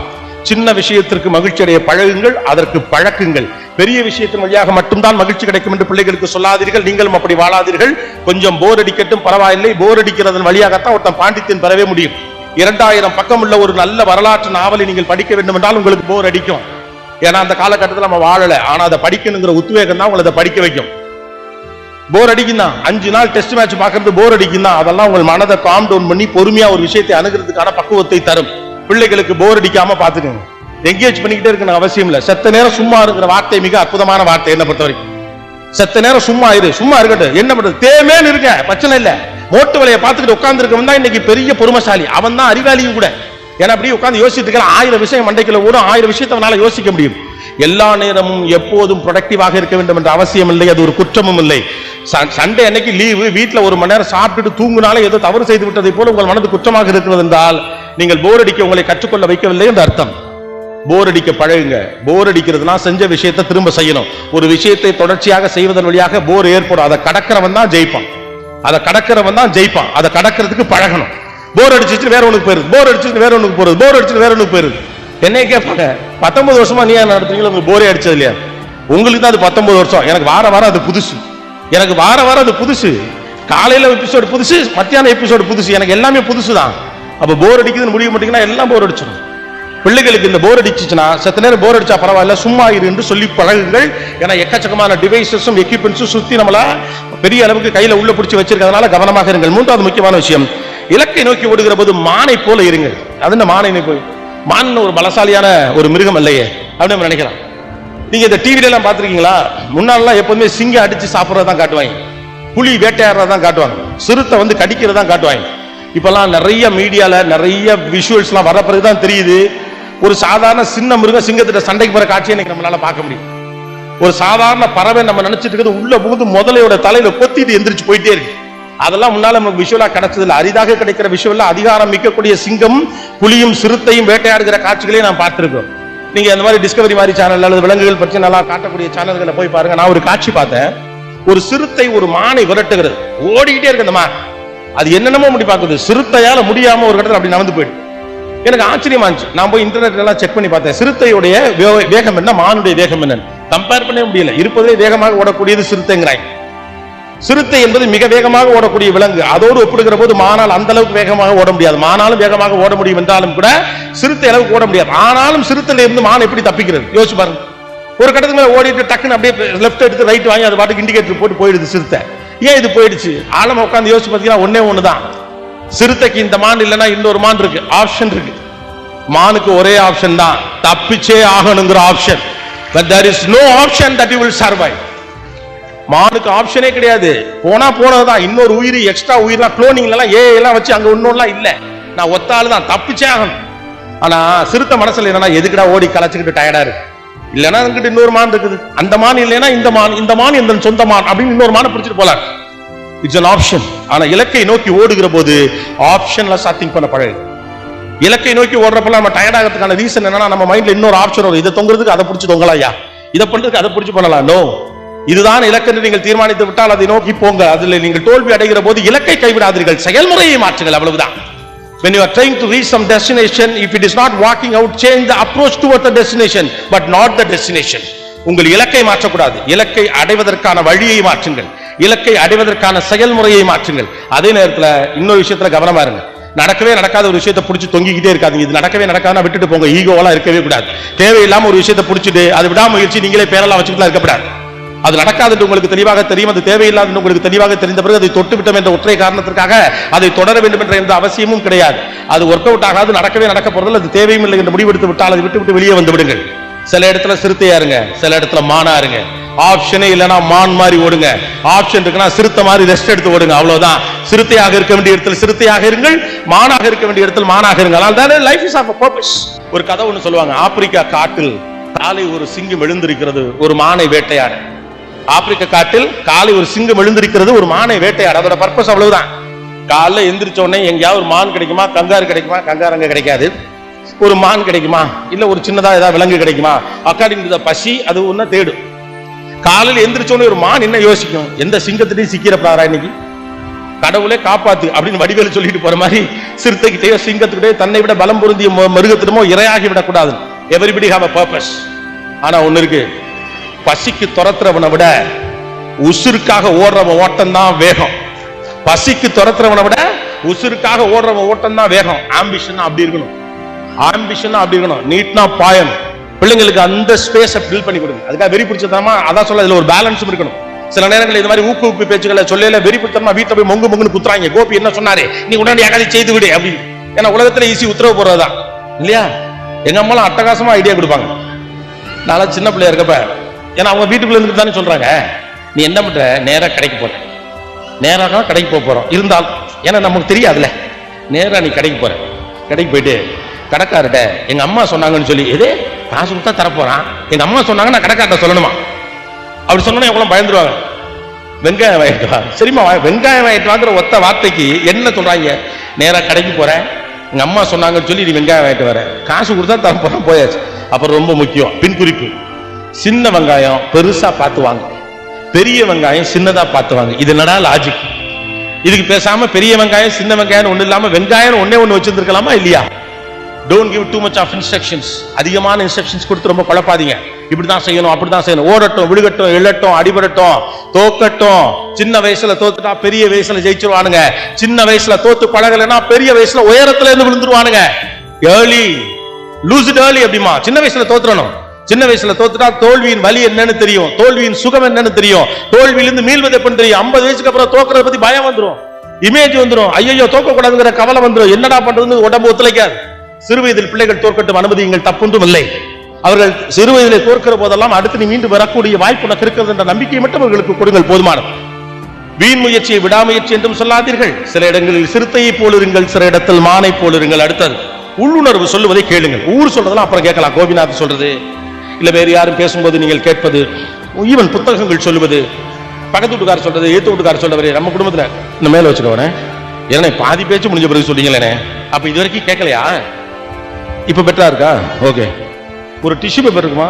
சின்ன விஷயத்திற்கு மகிழ்ச்சி அடைய பழகுங்கள், அதற்கு பழக்குங்கள். பெரிய விஷயத்தின் வழியாக மட்டும்தான் மகிழ்ச்சி கிடைக்கும் என்று பிள்ளைகளுக்கு சொல்லாதீர்கள். நீங்களும் அப்படி வாழாதீர்கள். கொஞ்சம் போர் அடிக்கட்டும் பரவாயில்லை. போர் அடிக்கிறதன் வழியாகத்தான் ஒருத்தன் பாண்டித்தியன் பெறவே முடியும். 2000 பக்கம் உள்ள ஒரு நல்ல வரலாற்று நாவலை நீங்கள் படிக்க வேண்டும் என்றால் உங்களுக்கு போர் அடிக்கும். ஏன்னா அந்த காலகட்டத்தில் நம்ம வாழல. ஆனா அதை படிக்கணுங்கிற உத்வேகம் தான் உங்களை அதை படிக்க வைக்கும். போர் அடிக்கும் தான். 5 நாள் டெஸ்ட் மேட்ச் பார்க்கறது போர் அடிக்கும் தான். அதெல்லாம் உங்கள் மனதை காம் டவுன் பண்ணி பொறுமையா ஒரு விஷயத்தை அணுகிறதுக்கான பக்குவத்தை தரும். பிள்ளைகளுக்கு போர் அடிக்காம பாத்துக்கோங்க. என்கேஜ் பண்ணிக்கிட்டே இருக்கணும் அவசியம் இல்ல. செத்த நேரம் சும்மா இருக்கிற வார்த்தை மிக அற்புதமான வார்த்தை என்ன பொறுத்த வரைக்கும். செத்த நேரம் சும்மா இரு, சும்மா இருக்கட்டும், என்ன பண்றது, தேமேன்னு இருக்க பிரச்சனை இல்ல. மோட்டு வேலையை பார்த்துக்கிட்டு உட்கார்ந்து இருக்கவன் தான் இன்னைக்கு பெரிய பொறுமைசாலி, அவன் தான் அறிவாளியும் கூட. ஏன்னா அப்படியே உட்கார்ந்து யோசிச்சுட்டு இருக்க 1000 விஷயம் மண்டைக்குள்ள ஓடும், 1000 விஷயத்தை அவனால யோசிக்க முடியும். எல்லா நேரமும் எப்போதும் ப்ரொடக்டிவாக இருக்க வேண்டும் என்ற அவசியம் இல்லை, அது ஒரு குற்றமும் இல்லை. சண்டே அன்னைக்கு லீவு, வீட்டுல 1 மணி நேரம் சாப்பிட்டுட்டு தூங்குனாலே ஏதோ தவறு செய்து விட்டதை போல உங்கள் மனது குற்றமாக இருக்கிறது என்றால் நீங்கள் போர் அடிக்க உங்களை கற்றுக்கொள்ள வைக்கவில்லை என்று அர்த்தம். போர் அடிக்க பழகுங்க. போர் அடிக்கிறதுனா செஞ்ச விஷயத்தை திரும்ப செய்யணும். ஒரு விஷயத்தை தொடர்ச்சியாக செய்வதன் வழியாக போர் ஏற்படும். அதை கடக்கிறவன் தான் ஜெயிப்பான், அதை கடக்கிறவன் தான் ஜெயிப்பான். அதை கடக்கிறதுக்கு பழகணும். போர் அடிச்சிட்டு வேற ஒண்ணுக்கு போயிருது, போர் அடிச்சிட்டு வேற ஒண்ணுக்கு போறது, போர் அடிச்சிட்டு வேற ஒண்ணுக்கு போயிருது. என்னைய கேட்பாங்க, 19 வருஷமா நீ நடத்துறீங்களா, உங்களுக்கு போரே அடிச்சது இல்லையா? உங்களுக்கு தான் அது 19 வருஷம், எனக்கு வார வாரம் அது புதுசு. எனக்கு வார வாரம் அது புதுசு. காலையில எபிசோடு புதுசு, மத்தியான எபிசோடு புதுசு, எனக்கு எல்லாமே புதுசு தான். அப்ப போர் அடிக்குதுன்னு முடிய மாட்டீங்கன்னா எல்லாம் போர் அடிச்சிடும். பிள்ளைகளுக்கு இந்த போர் அடிச்சுச்சுன்னா சத்த நேரம் போர் அடிச்சா பரவாயில்ல, சும்மா இரு என்று சொல்லி பழகுங்கள். ஏன்னா எக்கச்சக்கமான டிவைசஸும் எக்யூப்மெண்ட்ஸும் சுத்தி நம்மள பெரிய அளவுக்கு கையில உள்ள பிடிச்சி வச்சிருக்கிறதுனால கவனமாக இருங்கள். 3வது முக்கியமான விஷயம், இலக்கை நோக்கி ஓடுகிற போது மானை போல இருங்கள். அது என்ன மானை போய், மான் ஒரு பலசாலியான ஒரு மிருகம் இல்லையே அப்படின்னு நம்ம நினைக்கலாம். நீங்க இந்த டிவில எல்லாம் பாத்துருக்கீங்களா? முன்னாலாம் எப்போதுமே சிங்கம் அடிச்சு சாப்பிட்றதான் காட்டுவாங்க, புலி வேட்டையாடுறதான் காட்டுவாங்க, சிறுத்தை வந்து கடிக்கிறதான் காட்டுவாங்க. இப்பெல்லாம் நிறைய மீடியால நிறைய விஷுவல்ஸ் எல்லாம் வர பிறகுதான் தெரியுது, ஒரு சாதாரண சின்ன மிருகம் சிங்கத்திட்ட சண்டைக்கு போற காட்சியை இன்னைக்கு நம்மளால பார்க்க முடியும். ஒரு சாதாரண பறவை நம்ம நினைச்சிட்டு இருக்கிறது உள்ள புகுந்து முதலையோட தலையில கொத்திட்டு எந்திரிச்சு போயிட்டே இருக்கு. அதெல்லாம் முன்னால நமக்கு விஷுவலா கிடைச்சது இல்லை. அரிதாக கிடைக்கிற விஷுவல்ல அதிகாரம் மிக்கக்கூடிய சிங்கம் புலியும் சிறுத்தையும் வேட்டையாடுகிற காட்சிகளையும் நான் பார்த்திருக்கோம். நீங்க அந்த மாதிரி டிஸ்கவரி மாதிரி சேனல் அல்லது விலங்குகள் பற்றி நல்லா காட்டக்கூடிய சேனல்களை போய் பாருங்க. நான் ஒரு காட்சி பார்த்தேன், ஒரு சிறுத்தை ஒரு மானை விரட்டுகிறது, ஓடிக்கிட்டே இருக்கு அந்த மான். அது என்னென்னமோ முடி பார்க்குது, சிறுத்தையால முடியாம ஒரு இடத்துல அப்படி நடந்து போயிடுது. எனக்கு ஆச்சரியமா இருந்துச்சு. நான் போய் இன்டர்நெட் எல்லாம் செக் பண்ணி பார்த்தேன், சிறுத்தையுடைய வேகம் என்ன, மானுடைய வேகம் என்ன கம்பேர் பண்ணவே முடியல. இருப்பதே வேகமாக ஓடக்கூடியது சிறுத்தைங்கிறாங்க. சிறுத்தை என்பது மிக வேகமாக ஓடக்கூடிய விலங்கு. அதோடு ஒப்பிடுகிற போது மானால் அந்த அளவுக்கு வேகமாக ஓட முடியாது. மானாலும் வேகமாக ஓட முடியும் என்றாலும் கூட சிறுத்தை அளவுக்கு ஓட முடியாது. ஆனாலும் சிறுத்தையில இருந்து மான் எப்படி தப்பிக்கிறது யோசிச்சு பாருங்க. ஒரு கட்டத்துக்கு மேல ஓடிட்டு டக்குன்னு அப்படியே லெஃப்ட் எடுத்து ரைட் வாங்கி அது பாட்டுக்கு இண்டிகேட்டர் போட்டு போயிடுது சிறுத்தை. ஏன் இது போயிடுச்சு? ஆழமா உட்கார்ந்து யோசிச்சு பார்த்தீங்கன்னா ஒன்னே ஒண்ணுதான், சிறுத்தைக்கு இந்த மான் இல்லைன்னா இன்னொரு மான் இருக்கு, ஆப்ஷன் இருக்கு. மானுக்கு ஒரே ஆப்ஷன் தான், தப்பிச்சே ஆகணுங்கிற option. But there is no option that you will survive. மானுக்கு ஆப்ஷனே கிடையாது, போனா போனதுதான். இன்னொரு உயிர் எக்ஸ்ட்ரா உயிர்லாம் குளோனிங்ல எல்லாம் எல்லாம் வச்சு அங்க இன்னொன்னுலாம் இல்ல, நான் ஒத்தாள் தான், தப்பிச்சே ஆகணும். ஆனா சிறுத்தை மனசுல என்னன்னா எதுக்குடா ஓடி களைச்சுக்கிட்டு டயர்டா இருக்கு, இல்லைன்னா அங்கிட்ட இன்னொரு மான் இருக்குது, அந்த மான் இல்லைன்னா இந்த மான், இந்த மான் இந்த சொந்த மான் அப்படின்னு இன்னொரு மானை பிடிச்சிட்டு போலாம். It's an option. ஆனா இலக்கை நோக்கி ஓடுகிற போது ஆப்ஷன்ல திங்க் பண்ண பழகு. இலக்கை நோக்கி ஓடுறப்ப நம்ம டயர்ட் ஆகிறதுக்கான ரீசன் என்னன்னா நம்ம மைண்ட்ல இன்னொரு ஆப்ஷன் வரும், இதை தொங்குறதுக்கு அதை பிடிச்சி தொங்கலாயா, இதை பண்றதுக்கு அதை பிடிச்சி பண்ணலாம். நோ, இதுதான் இலக்கு என்று நீங்கள் தீர்மானித்து விட்டால் அதை நோக்கி போங்க. அதில் நீங்கள் தோல்வி அடைகிற போது இலக்கை கைவிடாதீர்கள், செயல்முறையை மாற்றுங்கள், அவ்வளவுதான். When you are trying to reach some destination, if it is not working out, change the approach towards the destination, but not the destination. உங்கள் இலக்கை மாற்றக்கூடாது, இலக்கை அடைவதற்கான வழியை மாற்றுங்கள், இலக்கை அடைவதற்கான செயல்முறையை மாற்றுங்கள். அதே நேரத்தில் இன்னொரு விஷயத்துல கவனமா இருங்க. நடக்கவே நடக்காத ஒரு விஷயத்தை பிடிச்சி தொங்கிக்கிட்டே இருக்காதீங்க. இது நடக்கவே நடக்காதுன்னா விட்டுட்டு போங்க. ஈகோவெல்லாம் இருக்கவே கூடாது. தேவையில்லாம ஒரு விஷயத்தை பிடிச்சிட்டு அது விடாமுயற்சி நீங்களே பேரெல்லாம் வச்சுக்கலாம் இருக்கக்கூடாது. அது நடக்காது உங்களுக்கு தெளிவாக தெரியும், அது தேவையில்லாத உங்களுக்கு தெளிவாக தெரிந்த பிறகு அதை தொட்டு விட்டோம் என்ற ஒற்றை காரணத்திற்காக அதை தொடர வேண்டும் என்ற எந்த அவசியமும் கிடையாது. அது ஒர்க் அவுட் ஆகாது, நடக்கவே நடக்க போறதில்லை, அது தேவையும் இல்லை என்று முடிவெடுத்து விட்டால் அதை விட்டு வெளியே வந்து விடுங்கள். சில இடத்துல சிறுத்தையா இருங்க, சில இடத்துல மானா இருங்க. ஆப்ஷனே இல்லைன்னா மான் மாதிரி ஓடுங்க, ஆப்ஷன் இருக்குன்னா சிறுத்தை மாதிரி ரெஸ்ட் எடுத்து ஓடுங்க, அவ்வளவுதான். சிறுத்தையாக இருக்க வேண்டிய இடத்துல சிறுத்தையாக இருங்கள், மானாக இருக்க வேண்டிய இடத்துல மானாக இருங்கள். அதனால life is of a purpose. ஒரு கதை ஒன்று சொல்லுவாங்க, ஆப்பிரிக்கா காட்டில் காலை ஒரு சிங்கம் எழுந்திருக்கிறது ஒரு மானை வேட்டையாட. ஆப்பிரிக்க காட்டில் காலை ஒரு சிங்கம் எழுந்திருக்கிறது ஒரு மானை வேட்டையாட. அதோட பர்பஸ் அவ்வளவுதான். காலைல எந்திரிச்ச உடனே எங்கேயாவது ஒரு மான் கிடைக்குமா, கங்காரு கிடைக்குமா, கங்காரு அங்க கிடைக்காது. ஒரு மான் கிடைக்குமா, இல்ல ஒரு சின்னதா ஏதாவது விலங்கு கிடைக்குமா, அக்கார்டிங் டு தி பசி அது ஒண்ணு தேடும். காலையில் எந்திரிச்சோன்னு ஒரு மான் என்ன யோசிக்கும், எந்த சிங்கத்திட்டையும் சிக்கிறப்படாரா இன்னைக்கு, கடவுளே காப்பாத்து அப்படின்னு வடிவேலு சொல்லிட்டு போற மாதிரி சிறுத்தைகிட்டயோ சிங்கத்துக்கிட்டே தன்னை விட பலம் பொருந்திய மிருகத்திடமோ இரையாகி விடக்கூடாது. Everybody have a purpose. ஆனா ஒண்ணு இருக்கு, பசிக்கு துரத்துறவனை விட உசுருக்காக ஓடுறவன் ஓட்டம் தான் வேகம். பசிக்கு துரத்துறவனை விட உசுருக்காக ஓடுறவன் ஓட்டம் தான் வேகம். ஆம்பிஷன் அப்படி இருக்கணும், ஆம்பிஷன் அப்படி இருக்கணும், நீட்னா பாயணும். பிள்ளைங்களுக்கு அந்த ஸ்பேஸை ஃபில் பண்ணி கொடுங்க. அதுக்காக வெறி பிடிச்சதமா அதான் சொல்ல, இதுல ஒரு பேலன்ஸும் இருக்கணும். சில நேரங்கள் இந்த மாதிரி ஊக்கு பேச்சுக்களை சொல்லல வெறி பிடித்தமா வீட்டுல போய் மொங்குன்னு குத்துறாங்க. கோபி என்ன சொன்னாரு, நீ உடனடியாக அதை செய்து விடு அப்படின்னு. ஏன்னா உலகத்துல ஈஸி உத்தரவு போடுறதுதான் இல்லையா. எங்க அம்மாலாம் அட்டகாசமா ஐடியா கொடுப்பாங்க. நான் சின்ன பிள்ளையா இருக்கப்ப, ஏன்னா அவங்க வீட்டுக்குள்ள இருந்து தானே சொல்றாங்க, நீ என்ன பண்ற, நேரா கடைக்கு போற, நேராக கடைக்கு போறோம். இருந்தாலும் ஏன்னா நமக்கு தெரியாதுல்ல, நேரா நீ கடைக்கு போற. கடைக்கு போயிட்டு கடைக்காரர்கிட்ட எங்க அம்மா சொன்னாங்கன்னு சொல்லி, எது காசு கொடுத்தா தரப்போறான், எங்க அம்மா சொன்னாங்க நான் கடைக்காரர்கிட்ட சொல்லணுமா? அப்படி சொன்னா எவ்வளவு பயந்துருவாங்க. வெங்காயம் வாங்கிட்டு வா. சரிம்மா வெங்காயம் வாங்கிட்டு வாங்குற ஒத்த வார்த்தைக்கு என்ன சொல்றாங்க? நேரா கடைக்கு போறேன், எங்க அம்மா சொன்னாங்கன்னு சொல்லி நீ வெங்காயம் வாங்கிட்டு வர, காசு கொடுத்தா தரப்போறான், போயாச்சு. அப்புறம் ரொம்ப முக்கியம் பின் குறிப்பு, சின்ன வெங்காயம் பெருசா பார்த்து வாங்க, பெரிய வெங்காயம் சின்னதா பார்த்து வாங்க. இது என்னடா லாஜிக்? இதுக்கு பேசாம பெரிய வெங்காயம் சின்ன வெங்காயம் ஒண்ணு இல்லாம வெங்காயம் ஒன்னே ஒண்ணு வச்சிருந்திருக்கலாமா இல்லையா? Don't give too much of instructions. அதிகமான இன்ஸ்ட்ரக்ஷன்ஸ் கொடுத்து ரொம்ப குழப்பாதீங்க. இப்படிதான் செய்யணும், அப்படிதான் செய்யணும், ஓடட்டும், விழுகட்டும், எழட்டும், அடிபடட்டும், தோக்கட்டும். சின்ன வயசுல தோத்துட்டா பெரிய வயசுல ஜெயிச்சிருவானுங்க. சின்ன வயசுல தோத்து பழகலைன்னா பெரிய வயசுல உயரத்துல இருந்து விழுந்துருவானுங்க. ஏர்லி லூஸ் இட் ஏர்லி அப்படிமா. சின்ன வயசுல தோத்துறணும். சின்ன வயசுல தோத்துட்டா தோல்வியின் வலி என்னன்னு தெரியும், தோல்வியின் சுகம் என்னன்னு தெரியும், தோல்வியிலிருந்து மீள்வது எப்படின்னு தெரியும். 50 வயசுக்கு அப்புறம் தோக்குறத பத்தி பயம் வந்துடும், இமேஜ் வந்துடும், ஐயோ தோக்க கூடாதுங்கிற கவலை வந்துடும், என்னடா பண்றதுன்னு உடம்பு ஒத்துழைக்காது. சிறு வயதில் பிள்ளைகள் தோற்கட்டும், அனுமதியுங்கள், தப்புன்றும் இல்லை. அவர்கள் சிறு வயதிலே தோற்கிற போதெல்லாம் அடுத்து நீ மீண்டும் வரக்கூடிய வாய்ப்பு உனக்கு இருக்கிறது என்ற நம்பிக்கை மட்டும் அவர்களுக்கு கொடுங்கள், போதுமானது. வீண் முயற்சியை விடாமுயற்சி என்றும் சொல்லாதீர்கள். சில இடங்களில் சிறுத்தையை போலிருங்கள், சில இடத்தில் மானை போலிருங்கள். அடுத்தது உள்ளுணர்வு சொல்லுவதை கேளுங்கள். ஊர் சொல்றதெல்லாம் அப்புறம் கேட்கலாம், கோபிநாத் சொல்றது இல்ல வேறு யாரும் பேசும்போது நீங்கள் கேட்பது, ஈவன் புத்தகங்கள் சொல்லுவது, பக்கத்து வீட்டுக்காரர் சொல்றது, ஏத்து வீட்டுக்காரர் சொல்றவரே நம்ம குடும்பத்துல இந்த மேல வச்சுக்கோனே, ஏன்னா பாதி பேச்சு முடிஞ்ச பிறகு சொல்றீங்களே, அப்ப இது வரைக்கும் கேட்கலையா? இப்ப பெட்டரா இருக்கா? ஓகே, ஒரு டிஷ்யூ பேப்பர் இருக்குமா?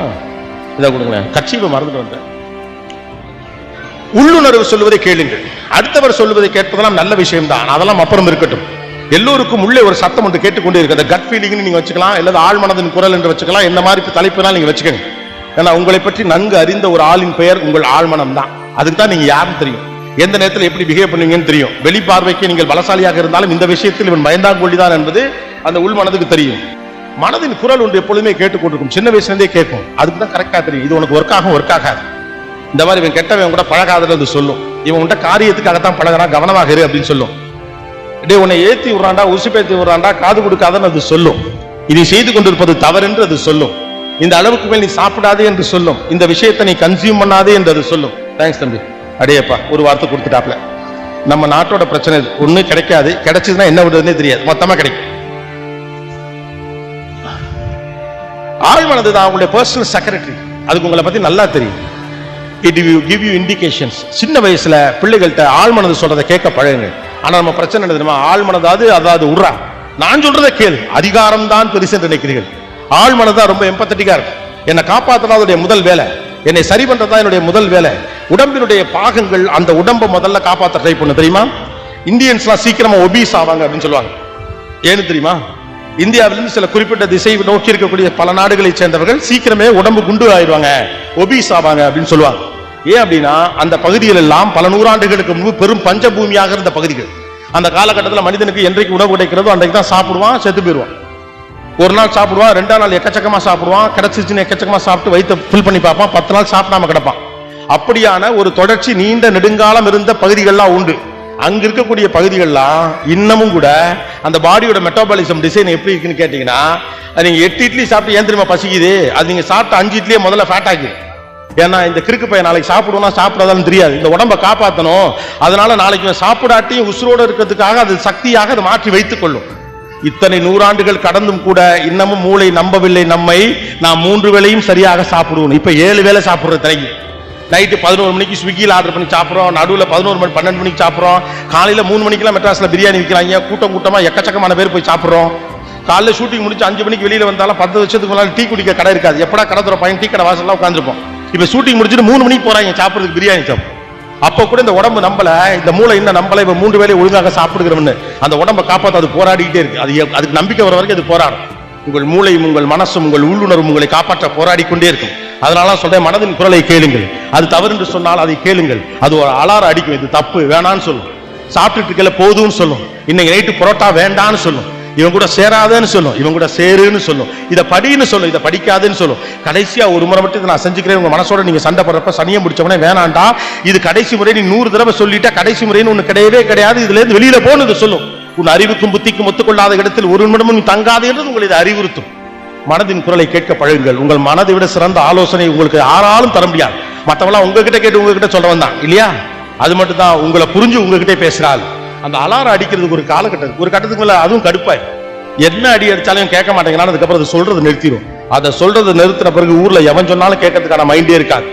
இதை கொடுங்களேன், கட்சியை மறந்துட்டு வந்தேன். உள்ளுணர்வு சொல்லுவதை கேளுங்கள். அடுத்தவர் சொல்லுவதை கேட்பதெல்லாம் நல்ல விஷயம் தான், அதெல்லாம் அப்புறம் இருக்கட்டும். எல்லோருக்கும் உள்ளே ஒரு சத்தம் ஒன்று கேட்டுக்கொண்டே இருக்கு. அந்த கட் ஃபீலிங் நீங்க வச்சுக்கலாம், அல்லது ஆழ்மனதின் குரல் என்று வச்சுக்கலாம், என்ன மாதிரி தலைப்புனால் நீங்க வச்சுக்கோங்க. ஏன்னா உங்களை பற்றி நன்கு அறிந்த ஒரு ஆளின் பெயர் உங்கள் ஆழ்மனம் தான். அதுக்கு தான் நீங்க யாருன்னு தெரியும், எந்த நேரத்தில் எப்படி பிஹேவ் பண்ணுவீங்கன்னு தெரியும். வெளி பார்வைக்கு நீங்கள் பலசாலியாக இருந்தாலும் இந்த விஷயத்தில் இவன் பயந்தாங்கொள்ளிதான் என்பது அந்த உள் மனதுக்கு தெரியும். மனதின் குரல் ஒன்று எப்பொழுதுமே கேட்டுக்கொண்டிருக்கும், சின்ன வயசுல இருந்தே கேட்கும். அதுக்கு தான் கரெக்டா தெரியும், இது உனக்கு ஒர்க் ஆகும், ஒர்க் ஆகாது. இந்த மாதிரி இவன் கெட்டவன் கூட பழகாதது சொல்லும், இவன் உண்ட காரியத்துக்காகத்தான் பழகிறான், கவனமாக இரு அப்படின்னு சொல்லும். டே உன்னை ஏத்தி விடுறாண்டா, உசுப்பேத்தி விடுறாண்டா, காது கொடுக்காதன்னு அது சொல்லும். இதை செய்து கொண்டிருப்பது தவறு என்று அது சொல்லும். இந்த அளவுக்கு மேல் நீ சாப்பிடாதே என்று சொல்லும். இந்த விஷயத்தை நீ கன்சியூம் பண்ணாதே என்று அது சொல்லும். தேங்க்ஸ் தம்பி, அடேப்பா ஒரு வார்த்தை கொடுத்துட்டாப்ல. நம்ம நாட்டோட பிரச்சனை ஒண்ணு கிடைக்காது, கிடைச்சதுன்னா என்ன விடுறதுன்னே தெரியாது, மொத்தமா கிடைக்கும். ஆழ்மனது தான் உங்களுடைய பர்சனல் செக்ரட்டரி, அதுக்கு உங்களை பத்தி நல்லா தெரியும். It will give you indications. சின்ன வயசுல பிள்ளைகள்கிட்ட ஆழ்மனது சொல்றதை கேட்க பழகுங்க. ஆனா நம்ம பிரச்சனை என்ன தெரியுமா? ஆழ்மனதாவது அதாவது உர்றா, நான் சொல்றதை கேளு, அதிகாரம் தான் பெருசு என்று நினைக்கிறீர்கள். ஆழ்மனதா ரொம்ப எம்பத்தட்டிக்கா இருக்கு. என்னை காப்பாற்றலாம் அதனுடைய முதல் வேலை, என்னை சரி பண்றதா என்னுடைய முதல் வேலை. உடம்பினுடைய பாகங்கள், அந்த உடம்பை முதல்ல காப்பாற்ற ட்ரை பண்ண தெரியுமா? இந்தியன்ஸ்லாம் சீக்கிரமா ஒபீஸ் ஆவாங்க அப்படின்னு சொல்லுவாங்க. ஏன்னு தெரியுமா? இந்தியாவிலிருந்து சில குறிப்பிட்ட திசை நோக்கி இருக்கக்கூடிய பல நாடுகளை சேர்ந்தவர்கள் சீக்கிரமே உடம்பு குண்டு ஆயிடுவாங்க, ஒபீஸ் ஆவாங்க அப்படின்னு சொல்லுவாங்க. ஏன் அப்படின்னா அந்த பகுதிகள் எல்லாம் பல நூறாண்டுகளுக்கு முன்பு பெரும் பஞ்சபூமியாக இருந்த பகுதிகள். அந்த காலகட்டத்தில் மனிதனுக்கு என்றைக்கு உணவு கிடைக்கிறதோ அன்றைக்கு தான் சாப்பிடுவான், செத்து போயிடுவான். ஒரு நாள் சாப்பிடுவான், 2ஆம் நாள் எக்கச்சக்கமா சாப்பிடுவான், கிடைச்சிச்சுன்னு எக்கச்சக்கமா சாப்பிட்டு வயிற்று ஃபில் பண்ணி பார்ப்பான், 10 நாள் சாப்பிடாம கிடப்பான். அப்படியான ஒரு தொடர்ச்சி நீண்ட நெடுங்காலம் இருந்த பகுதிகள்லாம் உண்டு. அங்க இருக்கக்கூடிய பகுதிகள்லாம் இன்னமும் கூட அந்த பாடியோட மெட்டாபாலிசம் டிசைன் எப்படி இருக்குன்னு கேட்டீங்கன்னா, நீங்க 8 இட்லி சாப்பிட்டு ஏன் தெரியுமா பசிக்குது? அது நீங்க சாப்பிட்ட 5 இட்லியே முதல்ல ஃபேட் ஆகி. ஏன்னா இந்த கிறுக்கு பையன் நாளைக்கு சாப்பிடுவோம்னா சாப்பிடாதான்னு தெரியாது, இந்த உடம்பை காப்பாற்றணும், அதனால நாளைக்கு சாப்பிடாட்டியும் உசுரோடு இருக்கிறதுக்காக அது சக்தியாக அதை மாற்றி வைத்துக் கொள்ளும். இத்தனை நூறாண்டுகள் கடந்தும் கூட இன்னமும் மூளை நம்பவில்லை நம்மை, நாம் 3 வேளையும் சரியாக சாப்பிடுவோம். இப்ப 7 வேளை சாப்பிடுற திரைக்கு, நைட்டு 11 மணிக்கு ஸ்விக்கியில் ஆர்டர் பண்ணி சாப்பிட்றோம், நடுவில் 11 மணி 12 மணிக்கு சாப்பிட்றோம், காலையில் 3 மணிக்கெல்லாம் மெட்ராஸில் பிரியாணி விற்கிறாங்க, கூட்டமாக எக்கச்சக்கமான பேர் போய் சாப்பிட்றோம். காலையில் ஷூட்டிங் முடிச்சு 5 மணிக்கு வெளியில் வந்தாலும் 10 வருஷத்துக்கு முன்னாடி டீ குடிக்க கடை இருக்காது, எப்படா கடை தர பையன் டீ கடை வாசல்லாம் உட்காந்துருப்போம். இப்போ ஷூட்டிங் முடிச்சுட்டு 3 மணிக்கு போகிறாங்க சாப்பிட்றதுக்கு பிரியாணி சாப்பிடும். அப்போ கூட இந்த உடம்பு நம்பல, இந்த மூளை இன்னும் நம்பல, இப்போ 3 வேளையை ஒழுங்காக சாப்பிடுகிறவன்னு அந்த உடம்பை காப்பாற்ற அது போராடிக்கிட்டே இருக்கு. அதுக்கு நம்பிக்கை வர வரைக்கும் அது போராடும். உங்கள் மூளையும் உங்கள் மனசும் உங்கள் உள்ளுணர்வும் உங்களை காப்பாற்ற போராடி கொண்டே இருக்கும். அதனால சொல்றேன், மனதின் குரலை கேளுங்கள். அது தவறு என்று சொன்னால் அதை கேளுங்கள். அது ஒரு அலாரம் அடிக்கும், இது தப்பு வேணான்னு சொல்லும். சாப்பிட்டுட்டு இருக்கல போதும்னு சொல்லும். இன்னைக்கு நைட்டு புரோட்டா வேண்டான்னு சொல்லும். இவன் கூட சேராதன்னு சொல்லும், இவன் கூட சேருன்னு சொல்லும். இதை படின்னு சொல்லும், இதை படிக்காதுன்னு சொல்லும். கடைசியா ஒரு முறை மட்டும் நான் செஞ்சுக்கிறேன், உங்க மனசோட நீங்க சண்டை போடுறப்ப சனியம் முடிச்சவனே வேணாண்டா, இது கடைசி முறை, நீ 100 தடவை சொல்லிட்டா கடைசி முறைன்னு ஒண்ணு கிடையவே கிடையாது, இதுல இருந்து வெளியில போன்னு சொல்லும். உன் அறிவுக்கும் புத்திக்கும் ஒத்துக்கொள்ளாத இடத்தில் ஒரு நிமிடமும் தங்காது என்று உங்களை இதை அறிவுறுத்தும். மனதின் குரலை கேட்க பழகுங்கள். உங்கள் மனதை விட சிறந்த ஆலோசனை உங்களுக்கு யாராலும் தர முடியாது. மற்றவெல்லாம் உங்ககிட்ட கேட்டு உங்ககிட்ட சொல்றவன் தான் இல்லையா? அது மட்டும் தான் உங்களை புரிஞ்சு உங்ககிட்ட பேசுறாள். அந்த அலாரம் அடிக்கிறதுக்கு ஒரு கட்டத்துக்கு மேல அதுவும் கடுப்பாய், என்ன அடி அடிச்சாலும் கேட்க மாட்டேங்கிறான். அதுக்கப்புறம் அதை சொல்றது நிறுத்திடும். அதை சொல்றது நிறுத்தின பிறகு ஊர்ல எவன் சொன்னாலும் கேட்கறதுக்கான மைண்டே இருக்காது.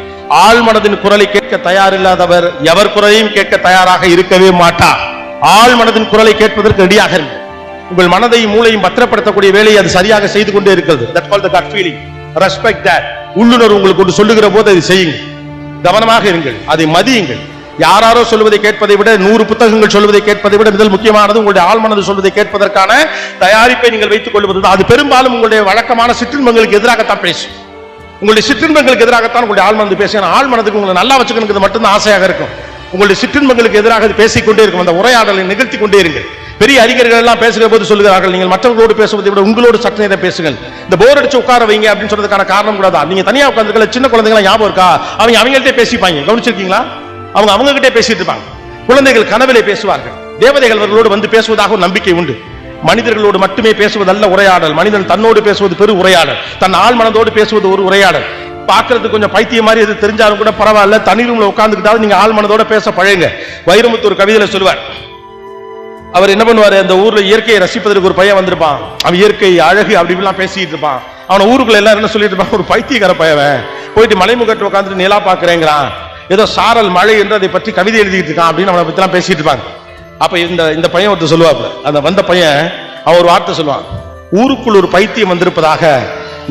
ஆள் மனதின் குரலை கேட்க தயார் இல்லாதவர் எவர் குரலையும் கேட்க தயாராக இருக்கவே மாட்டார். ஆள் மனதின் குரலை கேட்பதற்கு ரெடியாக இருங்க. உங்கள் மனதையும் மூளையும் பத்திரப்படுத்தக்கூடிய வேலையை அது சரியாக செய்து கொண்டே இருக்கிறது. That's called the gut feeling. Respect that. உள்ளுணர்வு உங்களுக்கு ஒன்று சொல்லுகிற போது அதை செய்யுங்க. கவனமாக இருங்கள், அதை மதியுங்கள். யாராரோ சொல்வதை கேட்பதை விட 100 புத்தகங்கள் சொல்வதை கேட்பதை விட முதல் முக்கியமானது உங்களுடைய ஆழ்மனது சொல்வதை கேட்பதற்கான தயாரிப்பை நீங்கள் வைத்துக் கொள்வது. அது பெரும்பாலும் உங்களுடைய வழக்கமான சிற்றின்பங்களுக்கு எதிராகத்தான் பேசும். உங்களுடைய சிற்றின்பங்களுக்கு எதிராகத்தான் உங்களுடைய ஆழ்மனது பேசும். ஆழ்மனதுக்கு உங்களை நல்லா வச்சுக்கணும் மட்டும்தான் ஆசையாக இருக்கும். உங்களுடைய சிற்றின்பங்களுக்கு எதிராக பேசிக்கொண்டே இருக்கும். அந்த உரையாடலை நிகழ்த்தி கொண்டே இருங்கள். பெரிய அறிஞர்கள் எல்லாம் பேசுகிற போது சொல்லுகிறார்கள், நீங்கள் மற்றவர்களோடு பேசுவதை விட உங்களோடு சற்று நேரம் பேசுங்கள். இந்த போர் அடிச்சு உட்கார வைங்க அப்படின்னு சொல்றதுக்கான காரணம் கூட தான். நீங்க தனியா உட்கார்ந்துக்கல, சின்ன குழந்தைங்களா ஞாபகம் இருக்கா? அவங்கள்ட்ட பேசிப்பாங்க, கவனிச்சிருக்கீங்களா? அவங்ககிட்டே பேசிட்டு இருப்பாங்க. குழந்தைகள் கனவிலே பேசுவார்கள். தேவதைகள் அவர்களோடு வந்து பேசுவதாக ஒரு நம்பிக்கை உண்டு. மனிதர்களோடு மட்டுமே பேசுவதல்ல உரையாடல். மனிதன் தன்னோடு பேசுவது பெரு உரையாடல், தன் ஆள் மனதோடு பேசுவது ஒரு உரையாடல். பார்க்கறதுக்கு கொஞ்சம் பைத்தியம் மாதிரி எது தெரிஞ்சாலும் கூட பரவாயில்ல, தனி ரூம்ல உட்கார்ந்துக்கிட்டாலும் நீங்க ஆள் மனதோட பேச பழகுங்க. வைரமுத்து ஒரு கவிதையில சொல்லுவார், அவர் என்ன பண்ணுவாரு, அந்த ஊர்ல இயற்கையை ரசிப்பதற்கு ஒரு பையன் வந்திருப்பான். அவன் இயற்கை அழகு அப்படி இப்படிலாம் பேசிட்டு இருப்பான். அவனை ஊருக்குள்ள எல்லாரும் என்ன சொல்லிட்டு இருப்பான், ஒரு பைத்தியக்கார பையன் போயிட்டு மலைமுகட்டு உட்காந்துட்டு நிலா பாக்குறேங்கிறான், ஏதோ சாரல் மழை என்று அதை பற்றி கவிதை எழுதிட்டு இருக்கான் அப்படின்னு அவனை பத்தி எல்லாம் பேசிட்டு இருப்பாங்க. அப்ப இந்த பையன் ஒருத்தர் சொல்லுவாப்ல, அந்த வந்த பையன் அவன் ஒரு வார்த்தை சொல்லுவான், ஊருக்குள் ஒரு பைத்தியம் வந்திருப்பதாக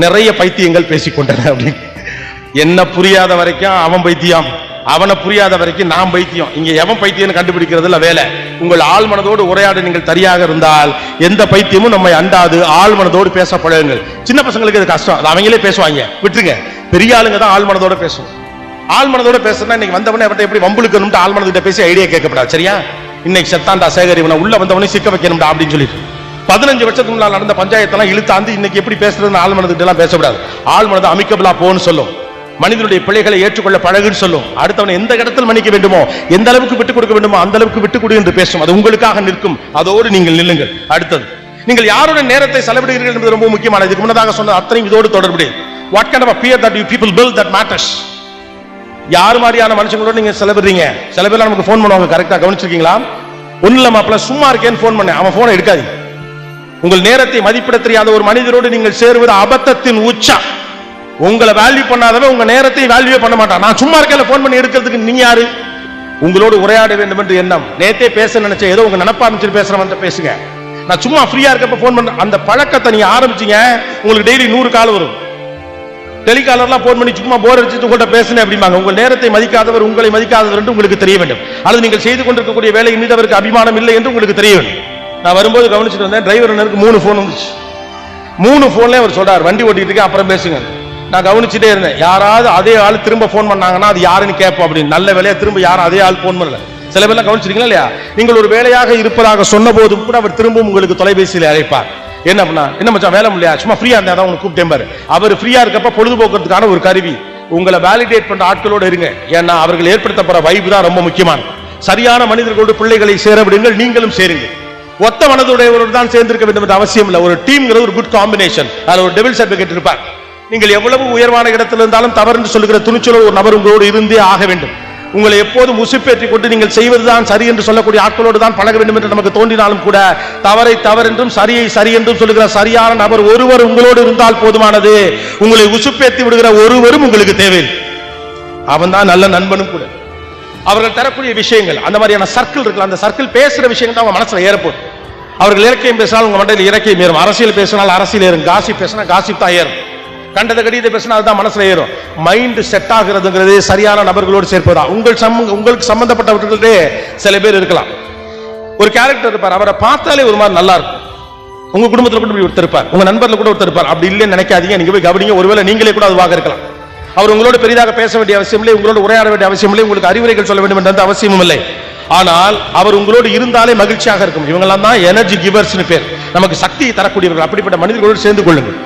நிறைய பைத்தியங்கள் பேசிக்கொண்டன அப்படின்னு. என்ன புரியாத வரைக்கும் அவன் பைத்தியம், அவனை புரியாத வரைக்கும் நாம் பைத்தியம். இங்க எவன் பைத்தியம் கண்டுபிடிக்கிறதுல வேலை. உங்கள் ஆள் மனதோடு உரையாட நீங்கள் சரியாக இருந்தால் எந்த பைத்தியமும் நம்மை அண்டாது. ஆள் மனதோடு பேச பழகுங்கள். சின்ன பசங்களுக்கு இது கஷ்டம், அது அவங்களே பேசுவாங்க, விட்டுருங்க. பெரிய ஆளுங்க தான் ஆள் மனதோட பேசுவோம். ஆள் மனதோட பேசுறா, இன்னைக்கு வந்தவனே அவன் எப்படி வம்புழுக்கணும் ஆள் மனதிட்ட பேசி ஐடியா கேட்கப்படாது. சரியா? இன்னைக்கு செத்தாண்டா சேகர், இவனை உள்ள வந்தவனே சிக்க வைக்கணும்டா அப்படின்னு சொல்லிட்டு 15 வருஷத்துக்கு முன்னால் நடந்த பஞ்சாயத்தெல்லாம் இழுத்தாந்து இன்னைக்கு எப்படி பேசுறதுன்னு ஆள் மனதிட்ட எல்லாம் பேசக்கூடாது. ஆள் மனதை அமிக்கபிளா போன்னு சொல்லும். மனிதனுடைய பிழைகளை ஏற்றுக்கொள்ள பழகுன்னு சொல்லும். அடுத்தவனை எந்த இடத்தில் மன்னிக்க வேண்டுமோ, எந்த அளவுக்கு விட்டுக் கொடுக்க வேண்டுமோ அந்த அளவுக்கு விட்டுக் கொடு என்று பேசும். அது உங்களுக்காக நிற்கும். அதோடு நீங்கள் நில்லுங்கள். அடுத்தது, நீங்கள் யாருடைய நேரத்தை செலவிடுகிறீர்கள் என்பது ரொம்ப முக்கியமானது. இதுக்கு முன்னதாக சொன்ன அத்தனை இதோடு தொடர்புடையது. What kind of a peer that you people build that matters. யார் மாதிரியான மனுஷங்களோட நீங்க செலவிடுறீங்க? சில பேர் நமக்கு போன் பண்ணுவாங்க, கரெக்டா கவனிச்சிருக்கீங்களா? ஒண்ணு இல்ல மாப்பிள்ள, சும்மா இருக்கேன்னு போன் பண்ணேன், அவன் போனை எடுக்காதீங்க. உங்கள் நேரத்தை மதிப்பிட தெரியாத ஒரு மனிதரோடு நீங்கள் சேருவது அபத்தத்தின் உச்சம். உங்களை வேல்யூ பண்ணாதவன் உங்க நேரத்தை வேல்யூ பண்ண மாட்டான். நான் சும்மா இருக்கேன் போன் பண்ணி எடுக்கிறதுக்கு நீங்க யாரு? உங்களோடு உரையாட வேண்டும் என்று எண்ணம். நேத்தே பேச நினைச்ச ஏதோ உங்க நினைப்பா ஆரம்பிச்சு பேசுறவன் பேசுங்க. நான் சும்மா ஃப்ரீயா இருக்கப்ப போன் பண்ண அந்த பழக்கத்தை நீங்க ஆரம்பிச்சீங்க, உங்களுக்கு டெய்லி 100 கால் வரும். டெலிகாலர்லாம் போன் பண்ணி சும்மா போர் அடிச்சுட்டு உங்கள்கிட்ட பேசுனேன் அப்படிம்பாங்க. உங்கள் நேரத்தை மதிக்காதவர் உங்களை மதிக்காதவர் என்று உங்களுக்கு தெரிய வேண்டும். அல்லது நீங்கள் செய்து கொண்டிருக்கக்கூடிய வேலை மீது அவருக்கு அபிமானம் இல்லை என்று உங்களுக்கு தெரிய வேண்டும். நான் வரும்போது கவனிச்சுட்டு வந்தேன், டிரைவர் 3 போன் வந்துச்சு. 3 போன்லயே அவர் சொல்றாரு, வண்டி ஓட்டிட்டு இருக்கேன் அப்புறம் பேசுங்க. நான் கவனிச்சுட்டே இருந்தேன். யாராவது அதே ஆள் திரும்ப போன் பண்ணாங்கன்னா அது யாருன்னு கேட்போம் அப்படின்னு. நல்ல வேலையா திரும்ப யாரும் அதே ஆள் போன் பண்ணல. சில பேர்லாம் கவனிச்சிருக்கீங்களா இல்லையா? நீங்கள் ஒரு வேலையாக இருப்பதாக சொன்ன போதும் கூட அவர் திரும்பவும் உங்களுக்கு தொலைபேசியில் அழைப்பார். என்ன பண்ணா, என்ன மச்சான் வேலை இல்லையா, சும்மா ஃப்ரீயா இருந்தா தான் உங்களுக்கு கூப்பிட்டேன் பாரு. அவர் ஃப்ரீயா இருக்கப்ப பொழுதுபோக்குறதுக்கான ஒரு கருவி. உங்களை வேலிடேட் பண்ற ஆட்களோட இருங்க. ஏன்னா அவர்கள் ஏற்படுத்தப்படுற வைப்பு தான் ரொம்ப முக்கியமானது. சரியான மனிதர்களோடு பிள்ளைகளை சேர விடுங்கள், நீங்களும் சேருங்க. ஒத்த மனதுடையவரோடு தான் சேர்ந்திருக்க வேண்டும் என்ற அவசியம் இல்லை. ஒரு டீம்ங்கிறது ஒரு குட் காம்பினேஷன். அதில் ஒரு டெவில்ஸ் அட்வொகேட் இருப்பார். நீங்கள் எவ்வளவு உயர்வான இடத்தில் இருந்தாலும் தவறு என்று சொல்லுகிற துணிச்சலோ ஒரு நபர் உங்களோடு இருந்தே ஆக வேண்டும். உங்களை எப்போதும் உசுப்பேற்றிக் கொண்டு நீங்கள் செய்வதுதான் சரி என்று சொல்லக்கூடிய ஆட்களோடு தான் பழக வேண்டும் என்று நமக்கு தோன்றினாலும் கூட தவறை தவறென்றும் சரியை சரி என்றும் சொல்லுகிற சரியான நபர் ஒருவர் உங்களோடு இருந்தால் போதுமானது. உங்களை உசுப்பேற்றி விடுகிற ஒருவரும் உங்களுக்கு தேவையில்லை. அவன் தான் நல்ல நண்பனும் கூட. அவர்கள் தரக்கூடிய விஷயங்கள் அந்த மாதிரியான சர்க்கிள் இருக்குல்ல, அந்த சர்க்கிள் பேசுற விஷயங்கள் தான் உங்க மனசுல ஏறப்போம். அவர்கள் இலக்கியம் பேசினால் உங்க மண்டையில் இலக்கியம் ஏறும். அரசியல் பேசினால் அரசியல் ஏறும். காசிப் பேசினா காசிப் தான் ஏறும். கண்டத கடிதத்தை பேசினா அதுதான் மனசுல ஏறும். மைண்ட் செட் ஆகிறதுங்கிறது சரியான நபர்களோடு சேர்ப்பதா. உங்களுக்கு சம்பந்தப்பட்டவர்களே சில பேர் இருக்கலாம். ஒரு கேரக்டர் இருப்பார், அவரை பார்த்தாலே ஒரு மாதிரி நல்லா இருக்கும். உங்க குடும்பத்தில் கூட ஒருத்தர் இருப்பார், உங்க நண்பர்ல கூட ஒருத்தர் இருப்பார். அப்படி இல்லைன்னு நினைக்காதீங்க, நீங்க போய் கவனிங்க. ஒருவேளை நீங்களே கூட அதுவாக இருக்கலாம். அவர் உங்களோட பெரிதாக பேச வேண்டிய அவசியம் இல்லை, உங்களோட உரையாட வேண்டிய அவசியம் இல்லை, உங்களுக்கு அறிவுரைகள் சொல்ல வேண்டும் என்ற அவசியமும் இல்லை. ஆனால் அவர் உங்களோடு இருந்தாலே மகிழ்ச்சியாக இருக்கும். இவங்கெல்லாம் தான் எனர்ஜி கிவர்ஸ்னு பேர், நமக்கு சக்தியை தரக்கூடியவர்கள். அப்படிப்பட்ட மனிதர்களோடு சேர்ந்து கொள்ளுங்கள்.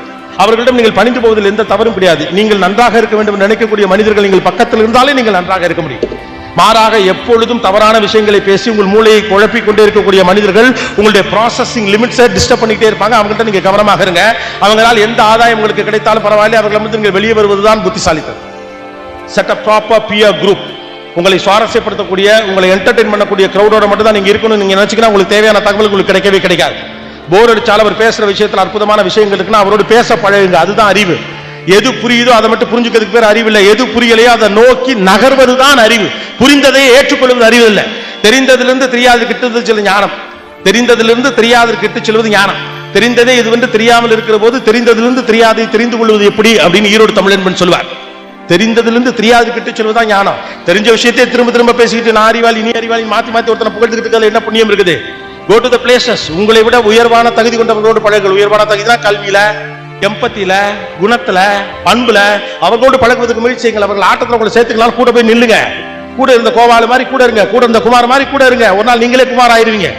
அவர்களிடம் நீங்கள் பணிந்து போவதில் எந்த தவறும் கிடையாது. நீங்கள் நன்றாக இருக்க வேண்டும் என்று நினைக்கக்கூடிய மனிதர்கள் நீங்கள் பக்கத்தில் இருந்தாலே நீங்கள் நன்றாக இருக்க முடியும். மாறாக எப்பொழுதும் தவறான விஷயங்களை பேசி உங்கள் மூளையை குழப்பிக் கொண்டே இருக்கக்கூடிய மனிதர்கள் உங்களுடைய ப்ராசஸிங் லிமிட்ஸை டிஸ்டர்ப் பண்ணிட்டே இருப்பாங்க. அவங்கள்ட்ட நீங்க கவனமாக இருங்க. அவங்களால் எந்த ஆதாயம் உங்களுக்கு கிடைத்தாலும் பரவாயில்லை, அவர்களிடம் நீங்கள் வெளியே வருவதுதான் புத்திசாலித்தனம். Set a proper pier group. உங்களை சுவாரஸ்யப்படுத்தக்கூடிய, உங்களை என்டர்டெயின் பண்ணக்கூடிய கிரௌடோட மட்டும் தான் நீங்க இருக்கணும். நீங்க நினைச்சீங்கன்னா உங்களுக்கு தேவையான தகவல் உங்களுக்கு கிடைக்கவே கிடைக்காது. போர் அடிச்சாலும் அவர் பேசுற விஷயத்துல அற்புதமான விஷயங்கள் இருக்குன்னா அவரோட பேச பழகுங்க. அதுதான் அறிவு. எது புரியுதோ அதை மட்டும் புரிஞ்சுக்கிறதுக்கு பேர் அறிவு இல்லை. எது புரியலையோ அதை நோக்கி நகர்வதுதான் அறிவு. புரிந்ததை ஏற்றுக்கொள்வது அறிவு இல்லை. தெரிந்ததிலிருந்து தெரியாது கிட்டது சில ஞானம். தெரிந்ததிலிருந்து தெரியாது கிட்டு செல்வது ஞானம். தெரிந்ததே இது வந்து தெரியாமல் இருக்கிற போது தெரிந்ததிலிருந்து தெரியாதை தெரிந்து கொள்வது எப்படி அப்படின்னு ஈரோடு தமிழன்பன் சொல்வார். தெரிந்ததிலிருந்து தெரியாது கிட்டு செல்வதுதான் ஞானம். தெரிஞ்ச விஷயத்தை திரும்ப திரும்ப பேசிக்கிட்டு நான் அறிவாளி நீ அறிவாளி மாத்தி மாத்தி ஒருத்தனை புகழ்ந்துக்கிட்டு என்ன புண்ணியம் இருக்குது? Go to the places. உங்களை விட உயர்வான தகுதி கொண்டவர்களோடு பழகுங்கள். உயர்வான தகுதினா கல்வியில, எம்பத்தில, குணத்துல, பண்புல அவர்களோடு பழகுவதற்கு முயற்சி செய்யுங்கள். அவர்கள் ஆட்டத்தில் உங்களை சேர்த்துக்கலாம். கூட போய் நில்லுங்க. கூட இருந்த கோவாலு மாதிரி கூட இருங்க. கூட இருந்த குமார் மாதிரி கூட இருங்க. ஒரு நாள் நீங்களே குமார் ஆயிருவீங்க.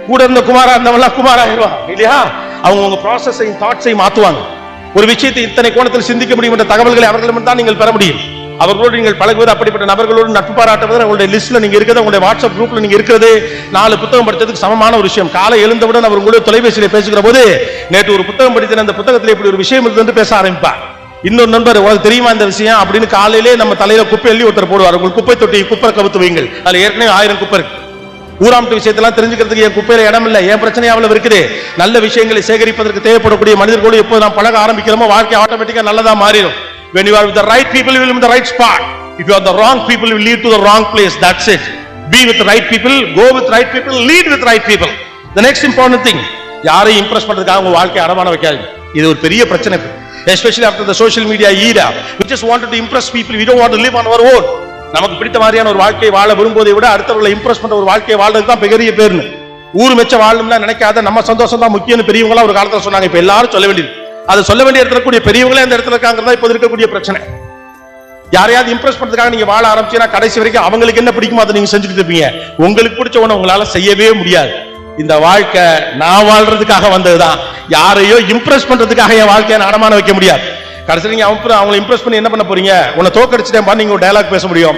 கூட இருந்த குமாரா இருந்தவெல்லாம் குமார் ஆயிருவா இல்லையா? அவங்க உங்க ப்ராசஸையும் தாட்ஸையும் மாத்துவாங்க. ஒரு விஷயத்தை இத்தனை கோணத்தில் சிந்திக்க முடியும் என்ற தகவல்களை அவர்களிடம் தான் நீங்கள் பெற முடியும். அவர்களோடு நீங்கள் பழகுவது, அப்படிப்பட்ட நபர்களோடு நட்பு பாராட்டுவது, உங்களுடைய லிஸ்ட்ல நீங்க இருக்கிறது, உங்களுடைய வாட்ஸ்அப் குரூப்ல நீங்க இருக்கிறது 4 புத்தகம் படித்ததுக்கு சமமான ஒரு விஷயம். காலை எழுந்தவுடன் அவர் உங்களுடைய தொலைபேசியில பேசுகிற போது நேற்று ஒரு புத்தகம் படித்தேன், அந்த புத்தகத்தில் இப்படி ஒரு விஷயம் இருந்து பேச ஆரம்பிப்பார். இன்னொரு நண்பர் உங்களுக்கு தெரியுமா இந்த விஷயம் அப்படின்னு காலையிலே நம்ம தலையில குப்பை எள்ளி ஒருத்தர் போடுவார். உங்களுக்கு குப்பை தொட்டி குப்பை கவுத்து வைங்கள். அதுல ஏற்கனவே 1000 குப்பை இருக்கு. ஊராமட்டு விஷயத்தெல்லாம் தெரிஞ்சுக்கிறதுக்கு என் குப்பையில இடம் இல்லை, என் பிரச்சனை அவ்வளவு இருக்குது. நல்ல விஷயங்களை சேகரிப்பதற்கு தேவைப்படக்கூடிய மனிதர்களோடு எப்போது நாம் பழக ஆரம்பிக்கிறோமோ வாழ்க்கை ஆட்டோமேட்டிக்கா நல்லதா மாறிடும். When you are with the right people, you will be in the right spot. If you are the wrong people, you will lead to the wrong place. That's it. Be with the right people, go with right people, lead with right people. The next important thing, யாரையும் Impress பண்றதுக்காக உங்க வாழ்க்கையை அடமான வைக்காதீங்க. இது ஒரு பெரிய பிரச்சனை. Especially after the social media era, we just wanted to impress people. We don't want to live on our own. நமக்கு பிடித்த மாதிரியான ஒரு வாழ்க்கையை வாழ விரும்புவதை விட அடுத்தவர்களை இம்ப்ரெஸ் பண்ற ஒரு வாழ்க்கையை வாழ்றது தான் பெரிய பேர்னு. ஊர் மெச்ச வாழணும்னா நினைக்காத, நம்ம சந்தோஷம் தான் முக்கியம்னு பெரியவங்களா ஒரு காலத்துல சொன்னாங்க. இப்ப எல்லாரும் சொல்ல வேண்டியது, அதை சொல்ல வேண்டிய இடத்துல கூடிய பெரியவங்களே அந்த இடத்துல இருக்காங்கிறதா இப்ப இருக்கக்கூடிய பிரச்சனை. யாரையாவது இம்ப்ரெஸ் பண்றதுக்காக நீங்க வாழ ஆரம்பிச்சீங்கன்னா கடைசி வரைக்கும் அவங்களுக்கு என்ன பிடிக்குமோ அதை நீங்க செஞ்சுட்டு இருப்பீங்க. உங்களுக்கு பிடிச்ச ஒண்ணு உங்களால செய்யவே முடியாது. இந்த வாழ்க்கை நான் வாழ்றதுக்காக வந்ததுதான். யாரையோ இம்ப்ரெஸ் பண்றதுக்காக என் வாழ்க்கையை அடமான வைக்க முடியாது. கடைசி நீங்க அவங்களை இம்ப்ரெஸ் பண்ணி என்ன பண்ண போறீங்க? உன்னை தோக்கடிச்சிட்டேன் நீங்க ஒரு டயலாக் பேச முடியும்.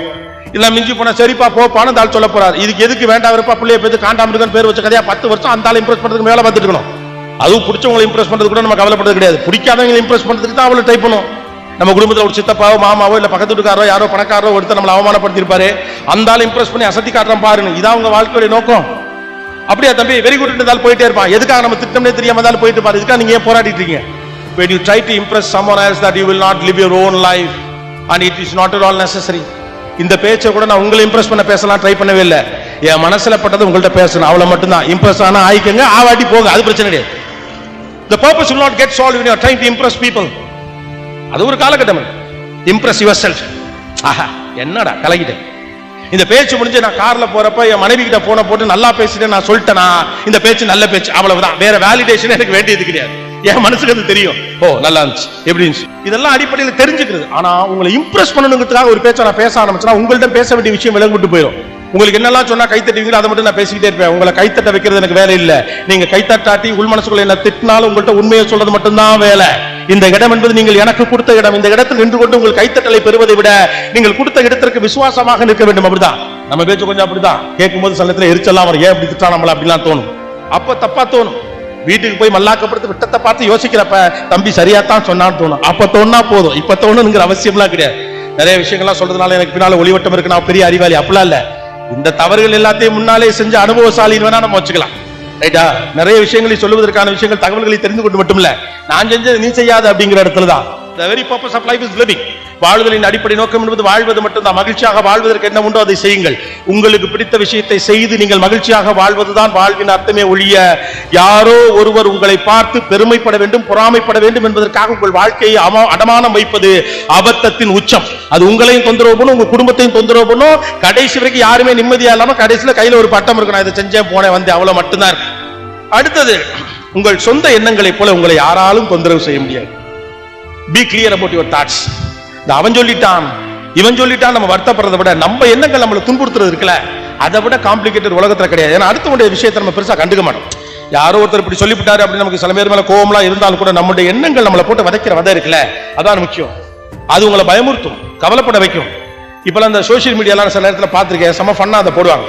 இல்ல மிஞ்சி போனா சரிப்பா போப்பான்னு தாள் சொல்ல போறாரு. இதுக்கு எதுக்கு வேண்டாம் இருப்பா பிள்ளைய பேரு காண்டாமிருக்கன் பேர் வச்ச கதையா 10 வருஷம் அந்த ஆளை இம்ப்ரெஸ் பண்றதுக்கு மேல பார்த்துட்டு இருக்கணும். அதுவும் பிடிச்சவங்களை இம்ப்ரெஸ் பண்றது கூட நம்ம கவலைப்படுறது கிடையாது. பிடிக்காதவங்களை இம்ப்ரெஸ் பண்றதுக்கு தான் அவளை டைப் பண்ணும். நம்ம குடும்பத்தில் ஒரு சித்தப்பாவோ மாமாவோ இல்ல பக்கத்து வீட்டுக்காரோ யாரோ பணக்காரோ ஒருத்தர் நம்மளை அவமானப்படுத்திருப்பாரு, அந்த ஆளை இம்ப்ரெஸ் பண்ணி அசத்தி காட்டுறோம் பாருங்க. இதான் உங்க வாழ்க்கையோட நோக்கம். அப்படியே தம்பி வெரி குட் இருந்தாலும் போயிட்டே இருப்பான். எதுக்காக நம்ம திட்டமே தெரியாம இருந்தாலும் போயிட்டு பாரு. இதுக்காக நீங்க ஏன் போராடிட்டு இருக்கீங்க? When you try to impress someone else, that you will not live your own life and it is not at all necessary. இந்த பேச்சை கூட நான் உங்களை இம்ப்ரெஸ் பண்ண பேசலாம் ட்ரை பண்ணவே இல்லை. என் மனசுல பட்டது உங்கள்கிட்ட பேசணும், அவ்வளவு மட்டும்தான். இம்ப்ரெஸ் ஆனா ஆயிக்கங்க, ஆவாட்டி போங்க, அது பிரச்சனை கிடையாது. The purpose will not get solved when you are trying to impress people. அது ஒரு காலகட்டம். Impress yourself. ஆஹா என்னடா கலகிட்டேன். இந்த பேச்சு முடிஞ்சு நான் கார்ல போறப்ப என் மனைவி கிட்ட போன போட்டு நல்லா பேசிட்டேன் நான் சொல்லிட்டேனா இந்த பேச்சு நல்ல பேச்சு, அவ்வளவுதான். வேற வேலிடேஷன் எனக்கு வேண்டியது கிடையாது. என் மனசுக்கு அது தெரியும். ஓ நல்லா இருந்துச்சு எப்படி இருந்துச்சு இதெல்லாம் அடிப்படையில் தெரிஞ்சுக்கிறது. ஆனா உங்களை இம்ப்ரெஸ் பண்ணணுங்கிறதுக்காக ஒரு பேச்சை நான் பேச ஆரம்பிச்சா உங்கள்ட்ட பேச வேண்டிய விஷயம் விலங்கிட்டு போயிடும். உங்களுக்கு என்னெல்லாம் சொன்னா கைத்தட்டுவீங்களோ அதை மட்டும் நான் பேசிக்கிட்டே இருப்பேன். உங்களை கைத்தட்ட வைக்கிறது எனக்கு வேலை இல்லை. நீங்க கைத்தட்டாட்டி உள் மனசுக்குள்ள என்ன திட்டினாலும் உங்கள்கிட்ட உண்மையை சொல்றது மட்டும்தான் வேலை. இந்த இடம் என்பது நீங்கள் எனக்கு கொடுத்த இடம். இந்த இடத்தில் நின்று கொண்டு உங்கள் கைத்தட்டலை பெறுவதை விட நீங்கள் கொடுத்த இடத்திற்கு விசுவாசமாக நிற்க வேண்டும். அப்படிதான் நம்ம பேச்சு கொஞ்சம் அப்படிதான் கேட்கும் போது சில நேரத்தில் எரிச்சலாம் வரும். ஏன் அப்படி திட்டா நம்மள அப்படிலாம் தோணும். அப்ப தப்பா தோணும். வீட்டுக்கு போய் மல்லாக்கப்படுத்து விட்டத்தை பார்த்து யோசிக்கிறப்ப தம்பி சரியாத்தான் சொன்னான்னு தோணும். அப்ப தோணுனா போதும். இப்ப தோணுங்கிற அவசியம்லாம் கிடையாது. நிறைய விஷயங்கள்லாம் சொல்றதுனால எனக்கு பின்னால ஒளிவட்டம் இருக்கு, நான் பெரிய அறிவாளி அப்படிலாம் இல்ல. இந்த தவறுகள் எல்லாத்தையும் முன்னாலே செஞ்ச அனுபவசாலின்னு வேணா நம்ம வச்சுக்கலாம். ரைட்டா? நிறைய விஷயங்களை சொல்லுவதற்கான விஷயங்கள் தகவல்களை தெரிந்து கொண்டு மட்டும் இல்ல, நான் செஞ்சது நீ செய்யாத அப்படிங்கிற இடத்துல தான். The very purpose of life is living. வாழ்வதின் அடிப்படை நோக்கம் என்பது வாழ்வது மட்டும்தான். மகிழ்ச்சியாக வாழ்வதற்கு என்ன உண்டோ அதை செய்யுங்கள். உங்களுக்கு பிடித்த விஷயத்தை செய்து நீங்கள் மகிழ்ச்சியாக வாழ்வதுதான் வாழ்வின் அர்த்தமே ஒழிய யாரோ ஒருவர் உங்களை பார்த்து பெருமைப்பட வேண்டும் பொறாமைப்பட வேண்டும் என்பதற்காக உங்கள் வாழ்க்கையை அடமானம் வைப்பது அபத்தத்தின் உச்சம். அது உங்களையும் தொந்தரவு பண்ணும், உங்க குடும்பத்தையும் தொந்தரவு பண்ணும். கடைசி வரைக்கும் யாருமே நிம்மதியா இல்லாம கடைசியில கையில ஒரு பட்டம் இருக்கும், நான் இதை செஞ்சேன் போனேன் வந்து அவ்வளவு மட்டும்தான் இருக்கு. அடுத்தது, உங்கள் சொந்த எண்ணங்களை போல உங்களை யாராலும் தொந்தரவு செய்ய முடியாது. Be clear about your thoughts. அவன் சொல்லிட்டான் இவன் சொல்லிட்டான் நம்ம வருத்தப்படுறதை விட நம்ம எண்ணங்கள் நம்மளை துன்புறுத்துறது இருக்குல்ல, அதை விட காம்ப்ளிகேட்டட் உலகத்துல கிடையாது. ஏன்னா அடுத்தவனுடைய விஷயத்தை நம்ம பெருசா கண்டுக்க மாட்டோம். யாரோ ஒருத்தர் இப்படி சொல்லிவிட்டாரு அப்படின்னு நமக்கு சில பேர் மேல கோவம்லாம் இருந்தாலும் கூட நம்முடைய எண்ணங்கள் நம்மளை போட்டு வதைக்கிற வதை இருக்குல்ல, அதான் முக்கியம். அது உங்களை பயமுறுத்தும், கவலைப்பட வைக்கும். இப்பெல்லாம் இந்த சோசியல் மீடியாலாம் சில நேரத்தில் பார்த்துருக்கேன், செம்ம ஃபன்னா அதை போடுவாங்க.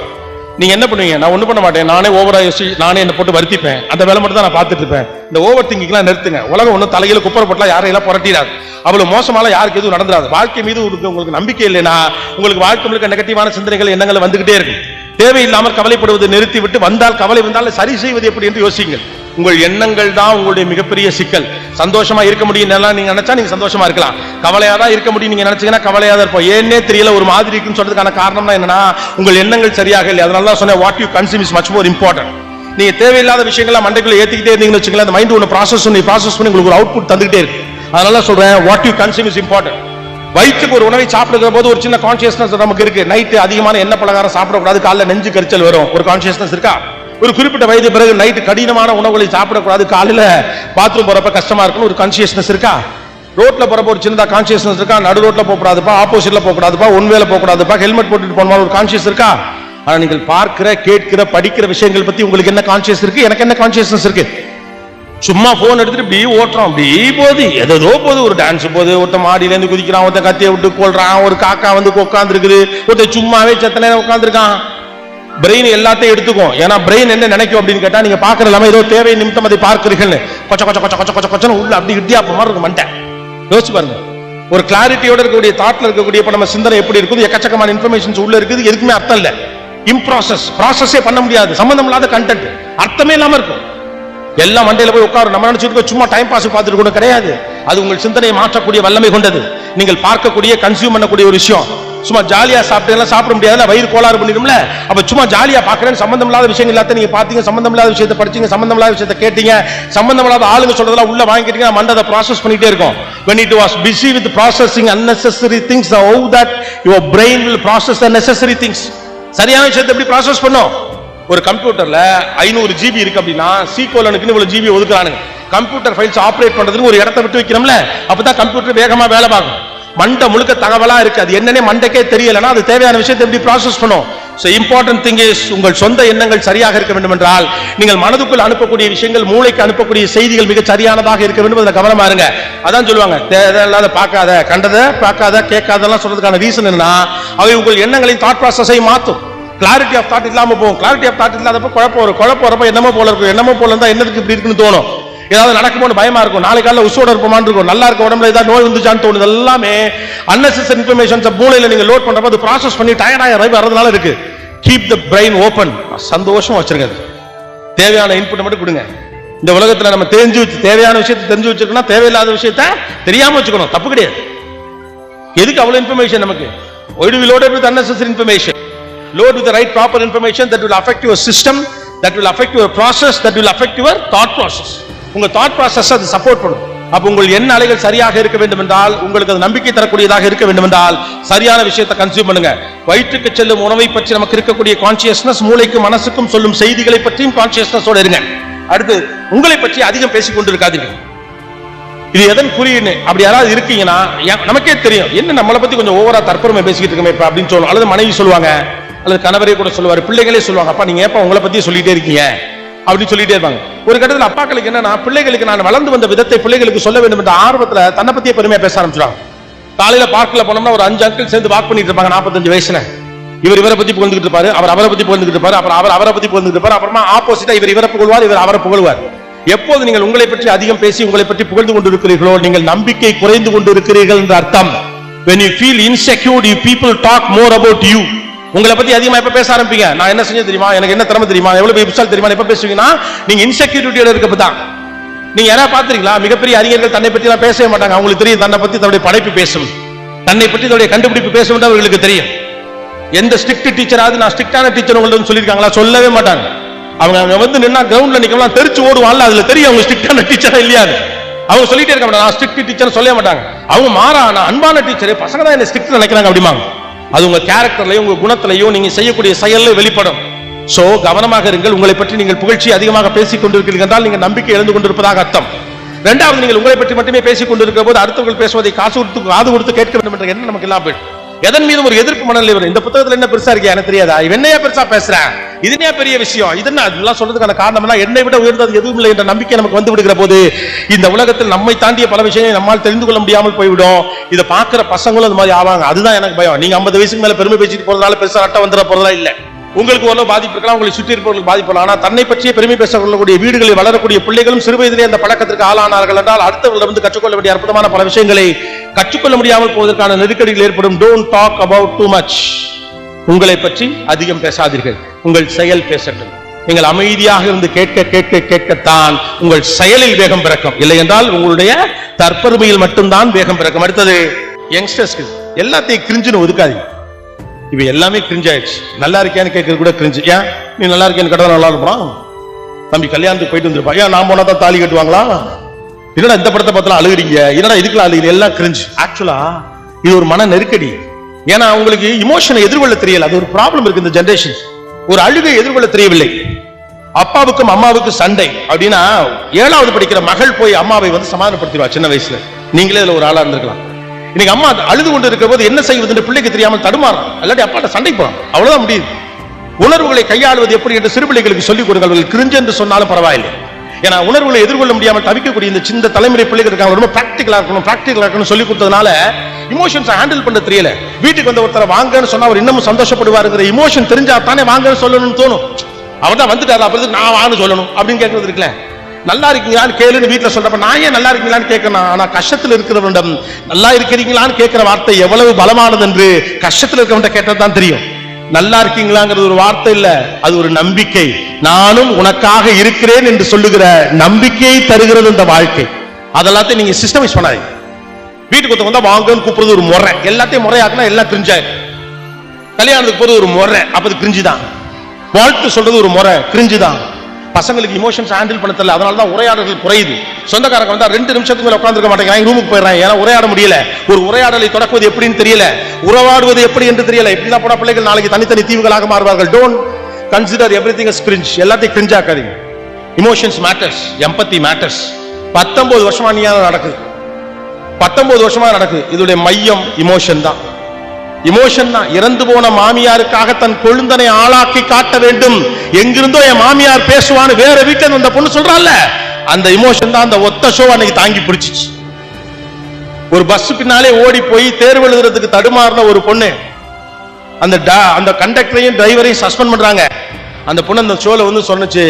நீங்க என்ன பண்ணுவீங்க? நான் ஒண்ணு பண்ண மாட்டேன், நானே ஓவரா யோசி, நானே என்ன போட்டு வருத்திப்பேன். அந்த வேலை மட்டும் தான் நான் பார்த்துட்டு இருப்பேன். இந்த ஓவர் திங்கிங்லாம் நிறுத்துங்க. உலகம் ஒன்றும் தலையில குப்பரை போட்டலாம் யாரையெல்லாம் புரட்டிடாது. அவ்வளவு மோசமால யாருக்கு எதுவும் நடந்துடாது. வாழ்க்கை மீது உங்களுக்கு நம்பிக்கை இல்லைன்னா உங்களுக்கு வாழ்க்கை முழுக்க நெகட்டிவான சிந்தனைகள் எண்ணங்கள் வந்துகிட்டே இருக்கு. தேவையில்லாமல் கவலைப்படுவதை நிறுத்தி விட்டு வந்தால் கவலை வந்தால் சரி செய்வது எப்படி என்று யோசிங்கள். உங்கள் எண்ணங்கள் தான் உங்களுடைய மிகப்பெரிய சிக்கல். சந்தோஷமா இருக்க முடியும் நீங்க நினைச்சா நீங்க சந்தோஷமா இருக்கலாம், கவலையா தான் இருக்க முடியும் நீங்க நினைச்சீங்கன்னா கவலையா தான் இருப்போம். ஏன்னே தெரியல ஒரு மாதிரி இருக்குன்னு சொல்றதுக்கான காரணம்னா என்னன்னா உங்கள் எண்ணங்கள் சரியாக இல்லை. அதனால தான் சொன்னேன், what you consume is much more important. நீங்க தேவையில்லாத விஷயங்களை மண்டைக்குள்ள ஏத்திக்கிட்டே இருந்தீங்கன்னு வச்சுக்கலாம், அந்த மைண்ட் ஒன்று ப்ராசஸ் பண்ணி உங்களுக்கு ஒரு அவுட்புட் தந்துகிட்டே இருக்கு. அதனால சொல்றேன், what you consume is important. வயிற்றுக்கு ஒரு உணவை சாப்பிடுகிற போது ஒரு சின்ன கான்சியஸ்னஸ் நமக்கு இருக்கு. நைட்டு அதிகமான எண்ணெய் பலகாரம் சாப்பிடக்கூடாது, காலைல நெஞ்சு கரிச்சல் வரும், ஒரு கான்சியஸ்னஸ் இருக்கா? ஒரு குறிப்பிட்ட வயது பிறகு நைட்டு கடினமான உணவுகளை சாப்பிடக்கூடாது, காலையில பாத்ரூம் போறப்ப கஷ்டமா இருக்குன்னு ஒரு கான்சியஸ்னஸ் இருக்கா? ரோட்ல போறப்ப ஒரு சின்னதா கான்சியஸ்னஸ் இருக்கா? நடு ரோட்ல போகக்கூடாதுப்பா, ஆப்போசிட்ல போகக்கூடாதுப்பா, ஒன்வேல போகக்கூடாதுப்பா, ஹெல்மெட் போட்டுட்டு போன ஒரு கான்சியஸ் இருக்கா? ஆனா நீங்கள் பார்க்கிற, கேட்கிற, படிக்கிற விஷயங்கள் பத்தி உங்களுக்கு என்ன கான்சியஸ் இருக்கு? எனக்கு என்ன கான்சியஸ்னஸ் இருக்கு? சும்மா போன் எடுத்துட்டு இப்படி ஓட்டுறோம், அப்படி போகுது, ஏதோ போகுது, ஒரு டான்ஸ் போகுது, ஒருத்த மாடியில இருந்து குதிக்கிறான், ஒருத்த கத்தியை விட்டு கொள்றான், ஒரு காக்கா வந்து உட்கார்ந்து இருக்குது, ஒருத்த சும்மாவே செத்த நேரம் உட்கார்ந்துருக்கான். பிரெயின் எல்லாத்தையும் எடுத்துக்கும். ஏன்னா பிரெயின் என்ன நினைக்கும் அப்படின்னு கேட்டா, நீங்க பாக்குற எல்லாமே ஏதோ தேவை நிமித்தம் அதை பார்க்கிறீர்கள், கொச்ச கொச்ச கொச்ச கொச்ச கொச்ச கொச்சன்னு உள்ள அப்படி இடியாப்ப மாதிரி இருக்கு மண்டை. யோசிச்சு பாருங்க, ஒரு கிளாரிட்டியோட இருக்கக்கூடிய தாட்ல இருக்கக்கூடிய நம்ம சிந்தனை எப்படி இருக்குது, எக்கச்சக்கமான இன்ஃபர்மேஷன்ஸ் உள்ள இருக்குது, எதுக்குமே அர்த்தம் இல்ல, இம்ப்ராசஸ், ப்ராசஸே பண்ண முடியாது, சம்பந்தம் இல்லாத கண்டென்ட், அர்த்தமே இல்லாம இருக்கும். எல்லாம் மண்டையில போய் உட்காரும். நம்ம நினைச்சிருக்க சும்மா டைம் பாஸ் பார்த்துட்டு கூட கிடையாது. அது உங்கள் சிந்தனையை மாற்றக்கூடிய வல்லமை கொண்டது. நீங்கள் பார்க்கக்கூடிய, கன்சியூம் பண்ணக்கூடிய ஒரு விஷயம். சும்மா ஜாலியா சாப்பிட்டு சாப்பிட முடியாதுல, வயிறு கோளாறு பண்ணிடும்ல. அப்ப சும்மா ஜாலியா பாக்குறேன், சம்பந்தம் இல்லாத விஷயங்கள் எல்லாத்தையும் நீங்க பாத்தீங்க, சம்பந்தம் இல்லாத விஷயத்தை படிச்சீங்க, சம்பந்தம் இல்லாத விஷயத்தை கேட்டீங்க, சம்பந்தம் இல்லாத ஆளுங்க சொல்றதெல்லாம் உள்ள வாங்கிட்டீங்க, மண்டை அதை ப்ராசஸ் பண்ணிட்டே இருக்கும். When it was busy with processing unnecessary things, how that your brain will process the necessary things. சரியான விஷயத்தை எப்படி ப்ராசஸ் பண்ணும்? ஒரு கம்ப்யூட்டர்ல 500 GB இருக்கு அப்படின்னா சீகோலனுக்கு இவ்வளவு ஜிபி ஒதுக்குறானுங்க. கம்ப்யூட்டர் ஃபைல்ஸ் ஆபரேட் பண்றதுக்கு ஒரு இடத்தை விட்டு வைக்கிறோம்ல, அப்பதான் கம்ப்யூட்டர் வேகமா வேலை பார்க்கும். மண்டை முழுக்க தகவலா இருக்கு, அது என்னன்னே மண்டைக்கே தெரியலன்னா அது தேவையான விஷயத்தை எப்படி ப்ராசஸ் பண்ணும்? So important thing is, உங்கள் சொந்த எண்ணங்கள் சரியாக இருக்க வேண்டும் என்றால் நீங்கள் மனதுக்குள் அனுப்பக்கூடிய விஷயங்கள், மூளைக்கு அனுப்பக்கூடிய செய்திகள் மிக சரியானதாக இருக்க வேண்டும். அதில் கவனமா இருங்க. அதான் சொல்லுவாங்க, தேவையில்லாத பார்க்காத, கண்டதை பார்க்காத, கேட்காதெல்லாம் சொல்றதுக்கான ரீசன் என்னன்னா, அவை உங்கள் எண்ணங்களின் தாட் ப்ராசஸை மாற்றும். கிளாரிட்டி ஆஃப் தாட் இல்லாம போகும். கிளாரிட்டி ஆஃப் தாட் இல்லாதப்ப குழப்பம் வரப்ப என்னமோ போல இருக்கும், என்னமோ போல இருந்தா என்னதுக்கு இப்படி இருக்குன்னு தோணும், ஏதாவது நடக்குமோன்னு பயமா இருக்கும், நாளைக்கு காலையில் உசோட இருப்போமான்னு இருக்கும், நல்லா இருக்க உடம்புல ஏதாவது நோய் வந்துச்சான்னு தோணுது. எல்லாமே unnecessary இன்ஃபர்மேஷன்ஸ் மூளையில நீங்க லோட் பண்றப்ப அது ப்ராசஸ் பண்ணி டயர்டாக வரதுனால இருக்கு. கீப் த பிரெயின் ஓபன், சந்தோஷமா வச்சிருங்க. தேவையான இன்புட் மட்டும் கொடுங்க. இந்த உலகத்துல நம்ம தேவையான விஷயத்தை தெரிஞ்சு வச்சிருக்கோம்னா தேவையில்லாத விஷயத்த தெரியாம வச்சுக்கணும், தப்பு கிடையாது. எதுக்கு அவ்வளவு இன்ஃபர்மேஷன் நமக்கு? Why do we load it with unnecessary information? Load with the right proper information that will affect your system, that will affect your process, that will affect your thought process. உங்க thought process அது support பண்ணும். அப்ப உங்கள் எண்ண அலைகள் சரியாக இருக்க வேண்டும் என்றால், உங்களுக்கு அது நம்பிக்கை தரக்கூடியதாக இருக்க வேண்டும் என்றால் சரியான விஷயத்தை கன்சியூம் பண்ணுங்க. வயிற்றுக்கு செல்லும் உணவை பற்றி நமக்கு இருக்கக்கூடிய கான்சியஸ்னஸ், மூளைக்கும் மனசுக்கும் சொல்லும் செய்திகளை பற்றியும் கான்சியஸ்னஸோட இருங்க. அடுத்து, உங்களை பற்றி அதிகம் பேசிக் கொண்டிருக்காதீர்கள். இது எதன் குறியீடு? அப்படி யாராவது இருக்கீங்கன்னா நமக்கே தெரியும், என்ன நம்மளை பத்தி கொஞ்சம் ஓவரா தற்பெருமை பேசிக்கிட்டு இருக்கமே இப்ப அப்படின்னு சொல்லணும். அல்லது மனைவி சொல்லுவாங்க, அல்லது கணவரே கூட சொல்லுவாரு, பிள்ளைகளே சொல்லுவாங்க, அப்பா நீங்க ஏப்பா உங்களை பத்தி சொல்லிட்டே இருக்கீங்க அப்படின்னு சொல்லிட்டே இருப்பாங்க. ஒரு கட்டத்தில் அப்பாக்களுக்கு என்னன்னா, பிள்ளைகளுக்கு நான் வளர்ந்து வந்த விதத்தை பிள்ளைகளுக்கு சொல்ல வேண்டும் என்ற ஆர்வத்துல தன்னை பத்தியே பெருமையா பேச ஆரம்பிச்சிடுவாங்க. காலையில பார்க்கல போனோம்னா ஒரு 5 அங்கிள் சேர்ந்து வாக் பண்ணிட்டு இருப்பாங்க 45 வயசுல. இவரை பத்தி புகழ்ந்துட்டு இருப்பாரு, அவர் அவரை பத்தி புகழ்ந்துட்டு இருப்பாரு, அப்புறம் அவரை பத்தி புகழ்ந்துட்டு இருப்பாரு, அப்புறமா ஆப்போசிட்டா இவரை புகழ்வார், இவர் அவரை புகழ்வார். எப்போது நீங்கள் உங்களை பற்றி அதிகம் பேசி உங்களை பற்றி புகழ்ந்து கொண்டு இருக்கிறீர்களோ நீங்கள் நம்பிக்கை குறைந்து கொண்டு இருக்கிறீர்கள் என்ற அர்த்தம். When you feel insecure, you people talk more about you. உங்களை பத்தி அதிகமா எப்ப பேச ஆரம்பிப்பீங்க? நான் என்ன செஞ்ச தெரியுமா, எனக்கு என்ன திறமை தெரியுமா, எவ்வளவு பெரிய புத்தால் தெரியுமா, எப்ப பேசுவீங்கன்னா நீங்க இன்செக்யூரிட்டியோட இருக்கப்பதான். நீங்க யாராவது பாத்துறீங்களா? மிகப்பெரிய அறிஞர்கள் தன்னை பத்தி எல்லாம் பேசவே மாட்டாங்க. அவங்களுக்கு தெரியும் தன்னை பத்தி தன்னுடைய படைப்பு பேசும், தன்னை பற்றி தன்னுடைய கண்டுபிடிப்பு பேசும் என்று அவர்களுக்கு தெரியும். எந்த ஸ்ட்ரிக்ட் டீச்சராவது நான் ஸ்ட்ரிக்டான டீச்சர் உங்கள்ட்ட சொல்லியிருக்காங்களா? சொல்லவே மாட்டாங்க. அவங்க வந்து நின்னா கிரவுண்ட்ல நிக்கலாம், தெரிச்சு ஓடுவாங்கல்ல, அதுல தெரியும் அவங்க ஸ்ட்ரிக்டான டீச்சரா இல்லையாது. அவங்க சொல்லிட்டே இருக்க மாட்டாங்க, நான் ஸ்ட்ரிக்ட் டீச்சர் சொல்ல மாட்டாங்க. அவங்க மாறா, நான் அன்பான டீச்சர், பசங்க தான் என்ன ஸ்ட்ரிக்ட் நினைக்கிறாங்க அப்படிமாங்க. அது உங்க கேரக்டர்லயும் உங்க குணத்திலையும் நீங்க செய்யக்கூடிய செயல்ல வெளிப்படும். சோ கவனமாக இருங்கள். உங்களை பற்றி நீங்கள் புகழ்ச்சி அதிகமாக பேசிக் கொண்டிருக்கிறீர்கள் என்றால் நீங்கள் நம்பிக்கை இழந்து கொண்டிருப்பதாக அர்த்தம். இரண்டாவது, நீங்கள் உங்களை பற்றி மட்டுமே பேசிக் கொண்டிருக்கிற போது அடுத்தவர்கள் பேசுவதை காது கொடுத்து கேட்க வேண்டும் என்ற எண்ணம் நமக்கு எல்லாம் போயிடும். எதன் மீதும் ஒரு எதிர்ப்பு மனநிலை வரும். இந்த புத்தகத்துல என்ன பெருசா இருக்கு எனக்கு தெரியாதா, என்னையா பெருசா பேசுறேன், இதுனே பெரிய விஷயம், இதெல்லாம் சொல்றதுக்கான காரணம் என்னை விட உயர்ந்தது எதுவும் இல்லை என்ற நம்பிக்கை நமக்கு வந்து விடுகிற போது இந்த உலகத்தில் நம்மை தாண்டிய பல விஷயங்களை நம்மால் தெரிந்து கொள்ள முடியாமல் போய்விடும். இதை பார்க்கிற பசங்களும் அது மாதிரி ஆவாங்க. அதுதான் எனக்கு பயம். நீங்க 50 வயசுக்கு மேல பெருமை பேசிட்டு போறதுனால பெருசா அட்டை வந்துட போறதா இல்ல. உங்களுக்கு ஒரு பாதிப்பு இருக்கலாம், உங்களை சுற்றி இருப்பவர்களுக்கு பாதிப்பு. ஆனா தன்னை பற்றிய பெருமை பேசக்கூடிய வீடுகளில் வளரக்கூடிய பிள்ளைகளும் சிறு வயதிலே அந்த பழக்கத்திற்கு ஆளானார்கள் என்றால் அடுத்தவர்களிடம் கற்றுக்கொள்ள வேண்டிய அற்புதமான பல விஷயங்களை கற்றுக்கொள்ள முடியாமல் போவதற்கான நெருக்கடிகள் ஏற்படும். Don't talk about too much. உங்களை பற்றி அதிகம் பேசாதீர்கள், உங்கள் செயல் பேசட்டும். நீங்கள் அமைதியாக இருந்து கேட்க கேட்க கேட்கத்தான் உங்கள் செயலில் வேகம் பிறக்கும். இல்லை என்றால் உங்களுடைய தற்பெருமையில் மட்டும்தான் வேகம் பிறக்கும். அடுத்தது யங்ஸ்டர்ஸ்க்கு எல்லாத்தையும் கிரிஞ்சுன்னு ஒதுக்காதீங்க. இப்ப எல்லாமே கிரிஞ்ச் ஆயிடுச்சு. நல்லா இருக்கியான்னு கேட்கறது கூட கிரிஞ்சு. ஏன் நீ நல்லா இருக்கியான்னு கேட்டா நல்லா இருப்பான். தம்பி கல்யாணத்துக்கு போயிட்டு வந்துருப்பா, ஏன் நான் போனா தான் தாலி கட்டுவாங்களா? என்னடா இந்த படத்தை பார்த்தலாம் அழுகிறீங்க, என்னடா இதுக்குலாம் அழுகிறீங்க, எல்லாம் கிரிஞ்சு. ஆக்சுவலா இது ஒரு மன நெருக்கடி. ஏன்னா உங்களுக்கு இமோஷனை எதிர்கொள்ள தெரியல. அது ஒரு ப்ராப்ளம் இருக்கு இந்த ஜெனரேஷன். ஒரு அழுகை எதிர்கொள்ள தெரியவில்லை. அப்பாவுக்கும் அம்மாவுக்கும் சண்டை அப்படின்னா 7வது படிக்கிற மகள் போய் அம்மாவை வந்து சமாதானப்படுத்திடுவா சின்ன வயசுல. நீங்களே இதுல ஒரு ஆளா இருந்திருக்கலாம். இன்னைக்கு அம்மா அழுது கொண்டு இருக்கிற போது என்ன செய்வது பிள்ளைக்கு தெரியாமல் தடுமாறும். அல்லாட்டி அப்பாட்ட சண்டை போறான், அவ்வளவுதான் முடியுது. உணர்வுகளை கையாளுவது எப்படி என்று சிறு பிள்ளைகளுக்கு சொல்லிக் கொடுங்கள். கிரிஞ்சு என்று சொன்னாலும் பரவாயில்லை. ஏன்னா உணர்வுகளை எதிர்கொள்ள முடியாமல் தவிக்கக்கூடிய இந்த சின்ன தலைமுறை பிள்ளைகள் இருக்காங்க. ரொம்ப பிராக்டிகலா இருக்கணும் சொல்லி கொடுத்ததுனால இமோஷன்ஸ் ஹேண்டில் பண்ண தெரியல. வீட்டுக்கு வந்து ஒருத்தர வாங்கன்னு சொன்னா அவர் இன்னமும் சந்தோஷப்படுவாருங்கிற இமோஷன் தெரிஞ்சா தானே வாங்கன்னு சொல்லணும்னு தோணும். அவர் தான் வந்துட்டாரு, அப்புறம் நான் வான்னு சொல்லணும் அப்படின்னு கேட்கறது இருக்குல்ல. நல்லா இருக்கீங்களான்னு கேளுன்னு வீட்டுல சொல்றப்ப நான் ஏன் நல்லா இருக்கீங்களான்னு கேட்கணும். ஆனா கஷ்டத்தில் இருக்கிறவனிடம் நல்லா இருக்கிறீங்களான்னு கேட்கிற வார்த்தை எவ்வளவு பலமானது என்று கஷ்டத்தில் இருக்கிறவன் கேட்டதான் தெரியும். நல்லா இருக்கீங்களாங்கிறது ஒரு வார்த்தை இல்ல, அது ஒரு நம்பிக்கை. நானும் உனக்காக இருக்கிறேன் என்று சொல்லுகிற நம்பிக்கையை தருகிறது இந்த வாழ்க்கை. அதெல்லாத்தையும் நீங்க சிஸ்டமைஸ் பண்ணாதீங்க. வீட்டுக்கு வந்தா வாங்கன்னு கூப்பிடுறது ஒரு முறை, எல்லாத்தையும் முறையாக்குனா எல்லாம் கிரிஞ்சாய். கல்யாணத்துக்கு போறது ஒரு முறை, அப்ப கிரிஞ்சு தான். வாழ்த்து சொல்றது ஒரு முறை, கிரிஞ்சு தான். பசங்களுக்கு இமோஷன்ஸ் ஹேண்டில் பண்ண தெரியல, அதனால தான் உரையாடல்கள் குறையுது. சொந்தக்காரங்க வந்தா 2 நிமிஷத்துக்கு மேல உட்கார்ந்துருக்க மாட்டேங்கிறாங்க, ரூமுக்கு போயிடுறாங்க. ஏன்னா உரையாட முடியல. ஒரு உரையாடலை தொடக்குவது எப்படின்னு தெரியல, உறவாடுவது எப்படி என்று தெரியல. இப்படிலாம் போனா பிள்ளைகள் நாளைக்கு தனித்தனி தீவுகளாக மாறுவார்கள். Don't consider everything as cringe. எல்லாத்தையும் கிரிஞ்ச் ஆக்காதீங்க. Emotions matters, empathy matters. 19 வருஷமா நடக்குது, 19 வருஷமா நடக்குது. இதோட மையம் இமோஷன் தான். இமோஷன் தான். இறந்து போன மாமியாருக்காக தன் கொழுந்தனை ஆளாக்கி காட்ட வேண்டும். எங்கிருந்தோ என் மாமியார் பேசுவான்னு வேற வீட்டுல அந்த பொண்ணு சொல்றாள். அந்த இமோஷன் தான் அந்த ஒத்த ஷோ அன்னைக்கு தாங்கி பிடிச்சிச்சு. ஒரு பஸ் பின்னாலே ஓடி போய் தேர்வு எழுதுறதுக்கு தடுமாறின ஒரு பொண்ணு, அந்த கண்டக்டரையும் டிரைவரையும் சஸ்பெண்ட் பண்றாங்க. அந்த பொண்ணு அந்த ஷோல வந்து சொன்னுச்சு,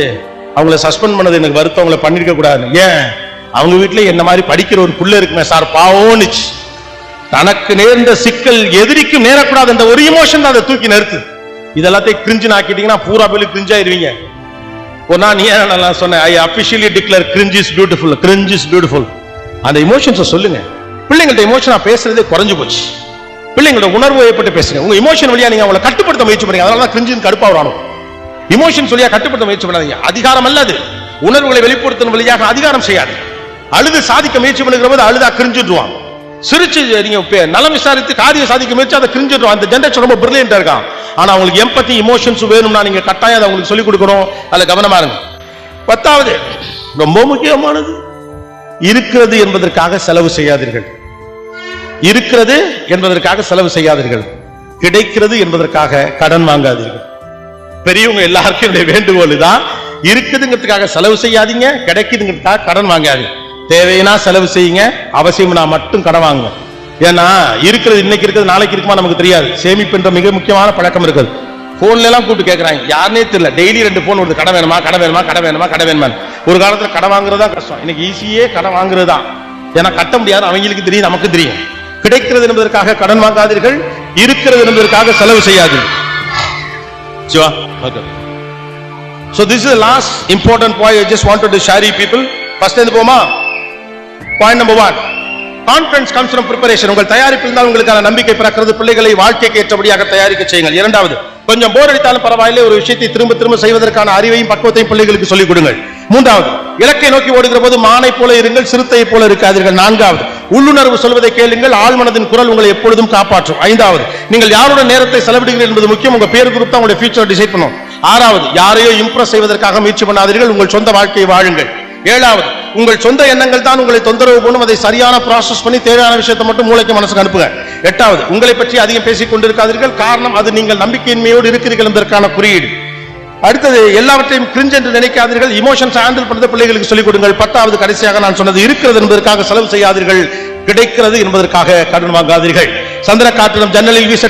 அவங்கள சஸ்பெண்ட் பண்ணது எனக்கு வருத்தம், அவங்கள பண்ணிருக்க கூடாது. ஏன் அவங்க வீட்டுல என்ன மாதிரி படிக்கிற ஒரு புள்ள இருக்குமே சார் பாவோன்னுச்சு. தனக்கு நேர்ந்த சிக்கல் எதிரிக்கும் நேரக்கூடாது. அந்த ஒரு இமோஷன் தான் அதை தூக்கி நிறுத்து. இதெல்லாத்தையும் கிரிஞ்சு ஆக்கிட்டீங்கன்னா பூரா பேரு கிரிஞ்சாயிருவீங்க. நீ ஏன் சொன்னேன், I officially declare cringe is beautiful. Cringe is beautiful. அந்த இமோஷன்ஸை சொல்லுங்க. பிள்ளைங்கள்ட்ட இமோஷனா பேசுறதே குறைஞ்சு போச்சு. பிள்ளைங்களோட உணர்வு ஏற்பட்டு பேசுங்க. உங்க இமோஷன் வழியா நீங்க அவங்களை கட்டுப்படுத்த முயற்சி பண்ணீங்க. அதனாலதான் கிரிஞ்சின் கடுப்பா வரானும். இமோஷன்ஸ் வழியா கட்டுப்படுத்த முயற்சி பண்ணாதீங்க. அதிகாரம் அல்லது உணர்வுகளை வெளிப்படுத்தும் வழியாக அதிகாரம் செய்யாது. அழுது சாதிக்க முயற்சி பண்ணுகிற போது அழுதா கிரிஞ்சுடுவான். சிரிச்சு நீங்க நலம் விசாரித்து காரியம் சாதிக்க முயற்சி அதை கிரிஞ்சிடுவான். அந்த ஜெனரேஷன் ரொம்ப பிரில்லியன்டா இருக்கான். ஆனா அவங்களுக்கு எம்பத்தி இமோஷன்ஸ் வேணும்னா நீங்க கட்டாயம் அதை அவங்களுக்கு சொல்லிக் கொடுக்கணும். அதுல கவனமா இருங்க. 10வது ரொம்ப முக்கியமானது, இருக்கிறது என்பதற்காக செலவு செய்யாதீர்கள். இருக்கிறது என்பதற்காக செலவு செய்யாதீர்கள். கிடைக்கிறது என்பதற்காக கடன் வாங்காதீர்கள். பெரியவங்க எல்லாருக்கும் வேண்டுகோள் தான், இருக்குதுங்கிறதுக்காக செலவு செய்யாதீங்க, கிடைக்குதுங்கிறதுக்காக கடன் வாங்காதீங்க. தேவைன்னா செலவு செய்யுங்க, அவசியம்னா மட்டும் கடன் வாங்குங்க. ஏன்னா இருக்கிறது இன்னைக்கு இருக்கிறது நாளைக்கு இருக்குமா நமக்கு தெரியாது. சேமிப்பு என்ற மிக முக்கியமான பழக்கம் இருக்குது. போன்ல எல்லாம் கூப்பிட்டு கேட்கறாங்க, யாருன்னே தெரியல. டெய்லி 2 போன் வருது, கடன் வேணுமா கடன் வேணுமா கடன் வேணுமா கடன் வேணுமா. ஒரு காலத்துல கடன் வாங்குறதா கஷ்டம், இன்னைக்கு ஈஸியே கடன் வாங்குறது தான். ஏன்னா கட்ட முடியாது, அவங்களுக்கு தெரியும், நமக்கு தெரியும். கிடைக்கிறது என்பதற்காக கடன் வாங்காதீர்கள், இருக்கிறது என்பதற்காக செலவு செய்யாதீர்கள். So this is the last important point I just wanted to share you people. First end போமா. Point number 1, confidence comes from preparation. உங்கள் தயாரிப்பில் தான் உங்களுக்கான நம்பிக்கை பிறக்கிறது. பிள்ளைகளை வாழ்க்கைக்கு ஏற்றபடியாக தயாரிக்க செய்யுங்கள். 2வது, கொஞ்சம் போர் அடித்தாலும் பரவாயில்லை, ஒரு விஷயத்தை திரும்ப திரும்ப செய்வதற்கான அறிவையும் பக்குவத்தையும் பிள்ளைகளுக்கு சொல்லிக் கொடுங்கள். 3வது, இலக்கை நோக்கி ஓடுகிற போது மானை போல இருங்கள், சிறுத்தையை போல இருக்காதீர்கள். 4வது, உள்ளுணர்வு சொல்வதை கேளுங்கள், ஆழ்மனதின் குரல் உங்களை எப்பொழுதும் காப்பாற்றும். 5வது, நீங்கள் யாருடன் நேரத்தை செலவிடுகிறீர்கள் என்பது முக்கியம். உங்க பேர் குரூப் தான் உங்களுடைய ஃபியூச்சர் டிசைட் பண்ணும். 6வது, யாரையோ இம்ப்ரெஸ் செய்வதற்காக முயற்சி பண்ணாதீர்கள், உங்கள் சொந்த வாழ்க்கையை வாழுங்கள். 7வது, உங்கள் சொந்த எண்ணங்கள் தான் உங்களை தொந்தரவு பண்ணும், அதை சரியான ப்ராசஸ் பண்ணி தேவையான விஷயத்தை மட்டும் மூளைக்கு மனசுக்கு அனுப்புங்க. 8வது, உங்களை பற்றி அதிகம் பேசிக் கொண்டிருக்காதீர்கள், காரணம் அது நீங்கள் நம்பிக்கையின்மையோடு இருக்கிறீர்கள் என்பதற்கான குறியீடு. அடுத்தது, எல்லாவற்றையும் கிரிஞ்ச் என்று நினைக்காதீர்கள், இமோஷன்ஸ் ஹேண்டில் பண்ணுறது பிள்ளைகளுக்கு சொல்லிக் கொடுங்கள். 10வது, கடைசியாக நான் சொன்னது, இருக்கிறது என்பதற்காக செலவு செய்யாதீர்கள், கிடைக்கிறது என்பதற்காக கடன் வாங்காதீர்கள். சந்திர காற்றிலும் ஜன்னலில் வீச